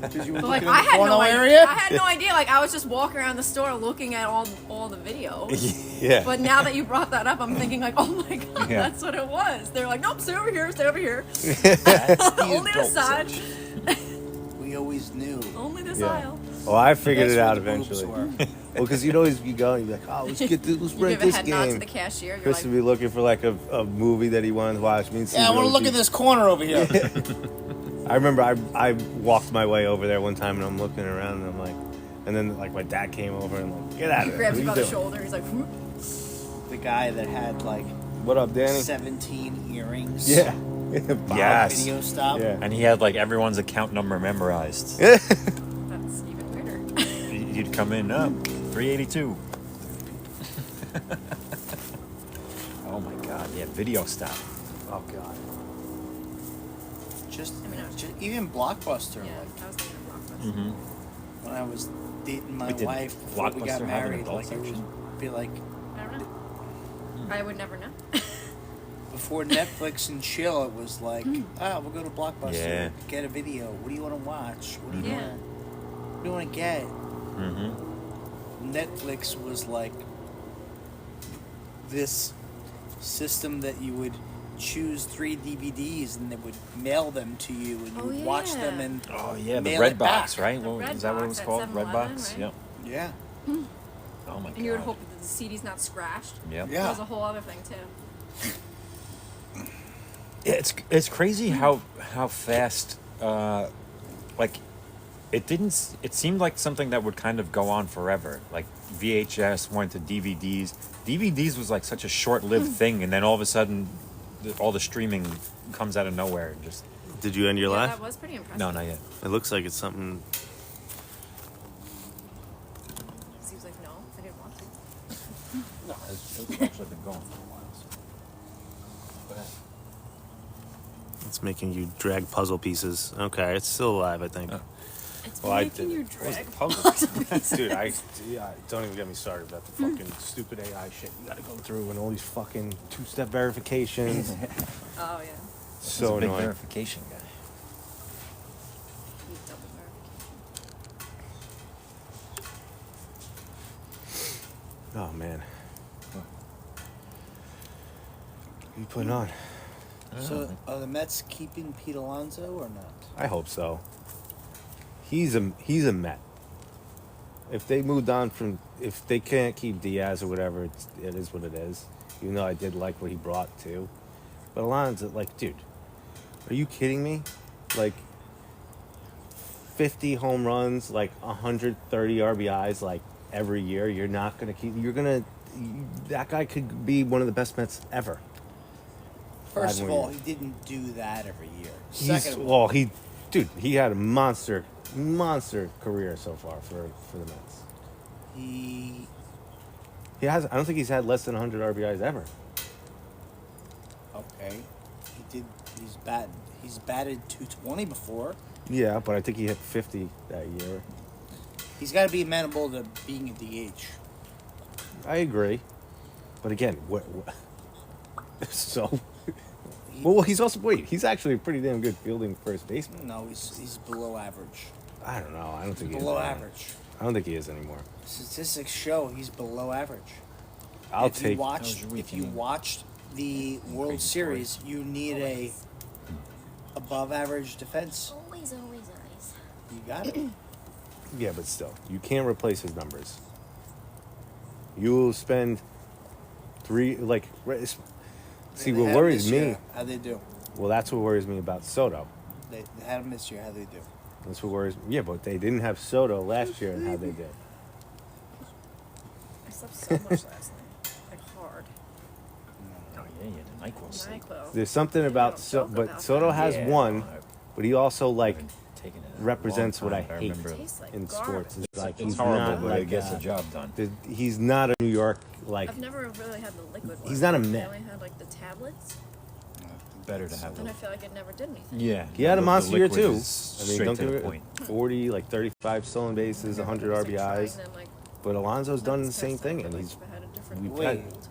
Speaker 2: Because you were
Speaker 4: But like
Speaker 2: looking
Speaker 4: I
Speaker 2: in the
Speaker 4: had
Speaker 2: porno
Speaker 4: no
Speaker 2: area.
Speaker 4: idea. I had no idea. Like I was just walking around the store looking at all the videos.
Speaker 1: Yeah.
Speaker 4: But now that you brought that up, I'm thinking like, oh my god,
Speaker 3: Yeah.
Speaker 4: that's what it was. They're like, nope, stay over here, stay over here.
Speaker 3: That's the
Speaker 4: Only this
Speaker 3: adult
Speaker 4: side.
Speaker 3: section.
Speaker 2: We always knew.
Speaker 4: Only this
Speaker 1: Yeah.
Speaker 4: aisle.
Speaker 1: Well, I figured
Speaker 2: That's
Speaker 1: it out
Speaker 2: where the boobs
Speaker 1: eventually.
Speaker 2: were.
Speaker 1: Well, because you'd always be going, you'd be like, oh, let's
Speaker 4: You
Speaker 1: rent
Speaker 4: give a
Speaker 1: this
Speaker 4: head nod to
Speaker 1: game.
Speaker 4: the cashier. You're
Speaker 1: Chris
Speaker 4: like,
Speaker 1: would be looking for like a movie that he wanted to watch. Me and Steve
Speaker 2: Yeah, I
Speaker 1: would
Speaker 2: want to
Speaker 1: always
Speaker 2: look
Speaker 1: be-
Speaker 2: at this corner over here.
Speaker 1: I remember I walked my way over there one time and I'm looking around and I'm like, And then like my dad came over and like, get out of there.
Speaker 4: Grabs
Speaker 1: What
Speaker 4: you
Speaker 1: are
Speaker 4: by
Speaker 1: you
Speaker 4: the
Speaker 1: doing?
Speaker 4: shoulder. He's like, "Whoop."
Speaker 2: The guy that had like
Speaker 1: What up, Danny?
Speaker 2: 17 earrings.
Speaker 1: Yeah.
Speaker 3: Yes.
Speaker 2: Video stop.
Speaker 1: Yeah.
Speaker 3: And he had like everyone's account number memorized.
Speaker 4: That's even weirder.
Speaker 3: You'd come in, 382. Oh my god, yeah, video stop.
Speaker 1: Oh god.
Speaker 2: Just,
Speaker 4: I mean, I was-
Speaker 2: just even Blockbuster.
Speaker 4: Yeah,
Speaker 2: Like
Speaker 4: I was thinking of Blockbuster.
Speaker 3: Mm-hmm.
Speaker 2: when I was dating my
Speaker 3: Wait, did
Speaker 2: wife before we
Speaker 3: Blockbuster
Speaker 2: got
Speaker 3: have an
Speaker 2: married,
Speaker 3: adult
Speaker 2: like it
Speaker 3: section?
Speaker 2: would be like
Speaker 4: I don't know. I would never know.
Speaker 2: before Netflix and chill. It was like, we'll go to Blockbuster,
Speaker 3: Yeah.
Speaker 2: get a video. What do you want to watch? What do you
Speaker 4: Yeah.
Speaker 2: want? What do you want to get?
Speaker 3: Mm-hmm.
Speaker 2: Netflix was like this system that you would choose 3 DVDs and they would mail them to you and you
Speaker 4: Oh,
Speaker 2: would watch them
Speaker 4: yeah.
Speaker 2: and
Speaker 3: Oh yeah, the
Speaker 2: Mail
Speaker 3: Red
Speaker 2: it
Speaker 3: Box,
Speaker 2: back.
Speaker 3: right?
Speaker 4: The
Speaker 3: What,
Speaker 4: Red
Speaker 3: is that what it
Speaker 4: Box
Speaker 3: was
Speaker 4: at
Speaker 3: called? Red
Speaker 4: 7-Eleven,
Speaker 3: Box?
Speaker 4: right?
Speaker 3: Yep.
Speaker 2: yeah.
Speaker 3: Oh my god.
Speaker 4: And you would hope that the CD's not scratched.
Speaker 3: Yep.
Speaker 2: Yeah.
Speaker 4: That was a whole other thing too.
Speaker 3: Yeah, it's crazy how fast like it seemed like something that would kind of go on forever. Like VHS went to DVDs. DVDs was like such a short-lived thing, and then all of a sudden all the streaming comes out of nowhere and just
Speaker 1: Did you end your
Speaker 4: Yeah,
Speaker 1: life?
Speaker 4: that was pretty impressive.
Speaker 3: no, not yet.
Speaker 1: It looks like it's something.
Speaker 4: Seems like no, I didn't want to.
Speaker 3: No, it's actually been going for a while. So. Go ahead.
Speaker 1: It's making you drag puzzle pieces. Okay, it's still alive, I think.
Speaker 3: Oh.
Speaker 4: It's
Speaker 1: Well, I
Speaker 4: making
Speaker 1: did.
Speaker 4: you
Speaker 1: It wasn't
Speaker 4: drag.
Speaker 1: puzzle. Dude, don't even get me started about the fucking stupid AI shit you gotta go through and all these fucking two-step verifications.
Speaker 4: Oh yeah.
Speaker 1: So
Speaker 3: He's a big
Speaker 1: annoying.
Speaker 3: verification guy.
Speaker 4: He's double verification.
Speaker 1: Oh man. What are you putting on?
Speaker 2: So are the Mets keeping Pete Alonso or not?
Speaker 1: I hope so. He's a Met. If they moved on from, if they can't keep Diaz or whatever, it is what it is. Even though I did like what he brought too, but Alonso, like, dude, are you kidding me? Like, 50 home runs, like 130 RBIs, like every year. You're not gonna keep. That guy could be one of the best Mets ever.
Speaker 2: First
Speaker 1: 5
Speaker 2: of
Speaker 1: more
Speaker 2: all,
Speaker 1: years.
Speaker 2: he didn't do that every year.
Speaker 1: He's,
Speaker 2: Second of all,
Speaker 1: well, he had a monster career so far for the Mets.
Speaker 2: he
Speaker 1: He has. I don't think he's had less than 100 RBIs ever.
Speaker 2: okay. He did. He's batted 220 before.
Speaker 1: Yeah, but I think he hit 50 that year.
Speaker 2: He's got to be amenable to being a DH.
Speaker 1: I agree, but again, what so. Well, he's also he's actually a pretty damn good fielding first baseman.
Speaker 2: No, he's below average.
Speaker 1: I don't know. I don't think he is
Speaker 2: Below
Speaker 1: anymore.
Speaker 2: average.
Speaker 1: I don't think he is anymore.
Speaker 2: Statistics show he's below average.
Speaker 1: I'll
Speaker 2: if
Speaker 1: take.
Speaker 2: You watched,
Speaker 3: That was your
Speaker 2: if you
Speaker 3: weekend.
Speaker 2: watched the World
Speaker 3: Crazy
Speaker 2: Series, you need a above average defense.
Speaker 4: Always, always, always.
Speaker 2: You got it.
Speaker 1: Yeah, but still, you can't replace his numbers. You will spend See,
Speaker 2: They
Speaker 1: what
Speaker 2: had him
Speaker 1: worries
Speaker 2: this
Speaker 1: me.
Speaker 2: year. How'd they do?
Speaker 1: Well, that's what worries me about Soto.
Speaker 2: They had him this year. How'd they do?
Speaker 1: That's what worries. Yeah, but they didn't have Soto last year, and how they did.
Speaker 4: I slept so much last night. Like hard.
Speaker 3: Oh yeah, you had the NyQuil sleep.
Speaker 4: NyQuil.
Speaker 1: There's something
Speaker 4: Yeah,
Speaker 1: about
Speaker 4: don't
Speaker 1: so,
Speaker 4: joke
Speaker 1: but
Speaker 4: about
Speaker 1: Soto
Speaker 4: that.
Speaker 1: has
Speaker 3: Yeah,
Speaker 1: one,
Speaker 3: no,
Speaker 1: but he also
Speaker 3: I've
Speaker 1: like
Speaker 3: been taking it a
Speaker 1: represents
Speaker 3: long
Speaker 1: what I
Speaker 3: time.
Speaker 1: hate
Speaker 3: remember
Speaker 4: Tastes like
Speaker 1: in
Speaker 4: garbage.
Speaker 1: sports. It's like
Speaker 3: it's
Speaker 1: he's
Speaker 3: horrible,
Speaker 1: not
Speaker 3: but
Speaker 1: like
Speaker 3: it gets the job done.
Speaker 1: he's not a New York like.
Speaker 4: I've never really had the liquid one.
Speaker 1: He's not a
Speaker 4: I
Speaker 1: Met.
Speaker 4: only had like the tablets,
Speaker 3: Better to have
Speaker 4: and I
Speaker 3: the
Speaker 4: feel like it never did anything.
Speaker 3: yeah.
Speaker 1: He had a
Speaker 3: the
Speaker 1: monster year
Speaker 3: liquid
Speaker 1: too.
Speaker 3: is
Speaker 1: I mean,
Speaker 3: straight
Speaker 1: don't
Speaker 3: to
Speaker 1: give
Speaker 3: the
Speaker 1: it
Speaker 3: point.
Speaker 1: 40, like 35 stolen bases, 100 RBIs.
Speaker 4: And then, like,
Speaker 1: But Alonso's done the
Speaker 4: this
Speaker 1: same
Speaker 4: past
Speaker 1: thing,
Speaker 4: time,
Speaker 1: and
Speaker 4: like,
Speaker 1: he's
Speaker 4: if I had a different
Speaker 1: we've
Speaker 2: Wait.
Speaker 1: had-
Speaker 4: mold,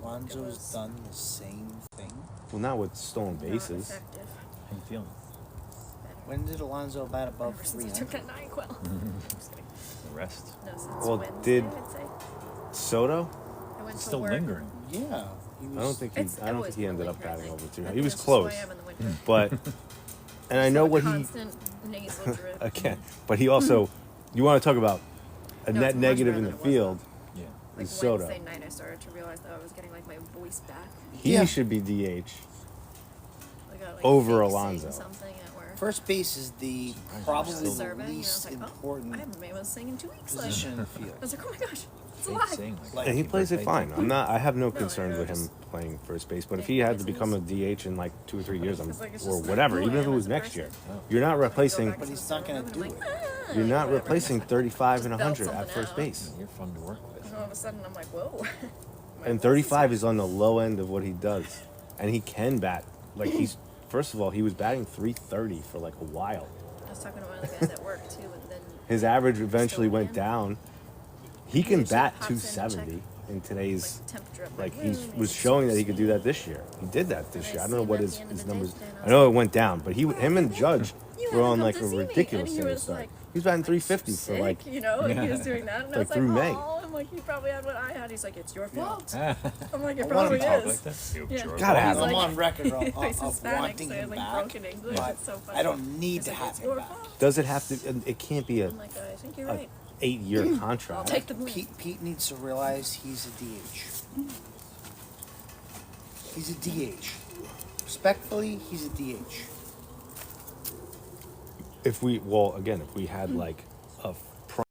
Speaker 2: Alonso's
Speaker 4: It was-
Speaker 2: done the same thing.
Speaker 1: well, not with stolen
Speaker 4: not
Speaker 1: bases.
Speaker 4: effective.
Speaker 3: How you feeling?
Speaker 4: Better.
Speaker 2: When did Alonso bat above
Speaker 4: Ever since I took
Speaker 2: 300?
Speaker 4: that NyQuil. Just like,
Speaker 3: The rest
Speaker 4: no, since
Speaker 1: Well,
Speaker 4: Wednesday,
Speaker 1: did-
Speaker 4: I'd say.
Speaker 1: Soto?
Speaker 4: I went
Speaker 3: still
Speaker 4: to work.
Speaker 3: lingering.
Speaker 2: Yeah, he was.
Speaker 1: I don't think he.
Speaker 4: It's
Speaker 1: I don't
Speaker 4: always
Speaker 1: think he ended
Speaker 4: been
Speaker 1: up batting
Speaker 4: lingering.
Speaker 1: over
Speaker 4: I
Speaker 1: 300.
Speaker 4: think
Speaker 1: He was
Speaker 4: that's just
Speaker 1: close,
Speaker 4: who I am in the winter.
Speaker 1: but and I
Speaker 4: Just
Speaker 1: know
Speaker 4: like
Speaker 1: what he
Speaker 4: constant nasal drip.
Speaker 1: again. But he also, you want to talk about a
Speaker 4: No,
Speaker 1: net
Speaker 4: it's much
Speaker 1: negative
Speaker 4: better
Speaker 1: in
Speaker 4: than
Speaker 1: the
Speaker 4: it was,
Speaker 1: field?
Speaker 3: Yeah.
Speaker 4: Like
Speaker 1: is Soto.
Speaker 4: Wednesday night, I started to realize that I was getting like my voice back.
Speaker 1: He
Speaker 2: Yeah.
Speaker 1: should be DH.
Speaker 4: Like probably got like
Speaker 1: Over
Speaker 4: fake
Speaker 1: Alonso.
Speaker 4: saying something at work.
Speaker 2: First base is the probably the
Speaker 4: Survey, you know,
Speaker 2: least
Speaker 4: it's like, oh,
Speaker 2: important
Speaker 4: I haven't been able to sing in 2 weeks.
Speaker 2: position in the
Speaker 4: I
Speaker 2: field.
Speaker 4: was like, oh my gosh, it's
Speaker 5: Fake
Speaker 4: alive.
Speaker 5: saying,
Speaker 2: Like,
Speaker 1: Yeah, he
Speaker 5: happy
Speaker 1: plays it
Speaker 5: birthday.
Speaker 1: fine. I have no
Speaker 4: No,
Speaker 1: concerns
Speaker 4: I
Speaker 1: with him
Speaker 4: just
Speaker 1: playing first base. But if
Speaker 4: make
Speaker 1: he had to
Speaker 4: noises.
Speaker 1: become a DH in like 2 or 3 years,
Speaker 4: It's like, it's
Speaker 1: or
Speaker 4: just
Speaker 1: whatever,
Speaker 4: who I
Speaker 1: even if it
Speaker 4: am
Speaker 1: was
Speaker 4: as a
Speaker 1: next
Speaker 4: person.
Speaker 1: year, you're not replacing.
Speaker 4: Go back
Speaker 2: But
Speaker 4: to
Speaker 2: he's
Speaker 4: the
Speaker 2: not gonna
Speaker 4: room and
Speaker 2: do
Speaker 4: I'm
Speaker 2: it.
Speaker 4: like, ah,
Speaker 1: You're not
Speaker 4: whatever.
Speaker 1: replacing 35 and
Speaker 4: Just belt
Speaker 1: 100 at
Speaker 4: something
Speaker 1: first
Speaker 4: out.
Speaker 1: base.
Speaker 5: You're fun to work with.
Speaker 4: And all of a sudden, I'm like, whoa. My
Speaker 1: And
Speaker 4: voice
Speaker 1: 35 is on the low end of what he does, and he can bat. Like he's first of all, he was batting 330 for like a while.
Speaker 4: I was talking to one of the guys at work too, and then
Speaker 1: His average eventually went
Speaker 4: Still
Speaker 1: down. He can
Speaker 4: usually
Speaker 1: bat
Speaker 4: pops in to
Speaker 1: 270 in today's.
Speaker 4: like temperature up
Speaker 1: Like
Speaker 4: my
Speaker 1: he
Speaker 4: room,
Speaker 1: was
Speaker 4: he's
Speaker 1: showing that he
Speaker 4: super
Speaker 1: could do that
Speaker 4: sweet.
Speaker 1: this year. He did that this
Speaker 4: And
Speaker 1: year.
Speaker 4: I
Speaker 1: I don't know
Speaker 4: see
Speaker 1: what
Speaker 4: him at the end of
Speaker 1: his
Speaker 4: the day
Speaker 1: numbers.
Speaker 4: today, and I
Speaker 1: I
Speaker 4: was
Speaker 1: know it
Speaker 4: like,
Speaker 1: went down, but him and Judge
Speaker 4: You
Speaker 1: were on
Speaker 4: haven't
Speaker 1: like
Speaker 4: come
Speaker 1: a
Speaker 4: to see me.
Speaker 1: ridiculous
Speaker 4: And he
Speaker 1: thing to
Speaker 4: was
Speaker 1: start.
Speaker 4: like,
Speaker 1: He was batting 350 for
Speaker 4: sick,
Speaker 1: like.
Speaker 4: you know, and he was doing that, and I
Speaker 1: Like
Speaker 4: was
Speaker 1: through
Speaker 4: like,
Speaker 1: May.
Speaker 4: oh, I'm like, you probably had what I had. He's like, it's your fault.
Speaker 5: Ah,
Speaker 4: I'm like, it
Speaker 2: I want
Speaker 4: probably
Speaker 2: him to talk
Speaker 4: is.
Speaker 5: like that.
Speaker 3: You
Speaker 4: Yeah.
Speaker 3: jerk.
Speaker 1: Gotta have
Speaker 2: I'm
Speaker 1: him.
Speaker 2: on record of,
Speaker 4: He's
Speaker 2: of
Speaker 4: Hispanic,
Speaker 2: wanting
Speaker 4: so he has
Speaker 2: him
Speaker 4: like
Speaker 2: back,
Speaker 4: broken English.
Speaker 2: but
Speaker 4: It's so funny.
Speaker 2: I don't need
Speaker 4: He's
Speaker 2: to
Speaker 4: like,
Speaker 2: have
Speaker 4: it's
Speaker 2: him
Speaker 4: your
Speaker 2: back.
Speaker 4: fault.
Speaker 1: Does it have to? It can't be
Speaker 4: I'm like, I think you're
Speaker 1: a
Speaker 4: right.
Speaker 1: 8-year
Speaker 4: I'll
Speaker 1: contract.
Speaker 4: take the blame.
Speaker 2: Pete needs to realize he's a DH. He's a DH. Respectfully, he's a DH.
Speaker 1: If we had like a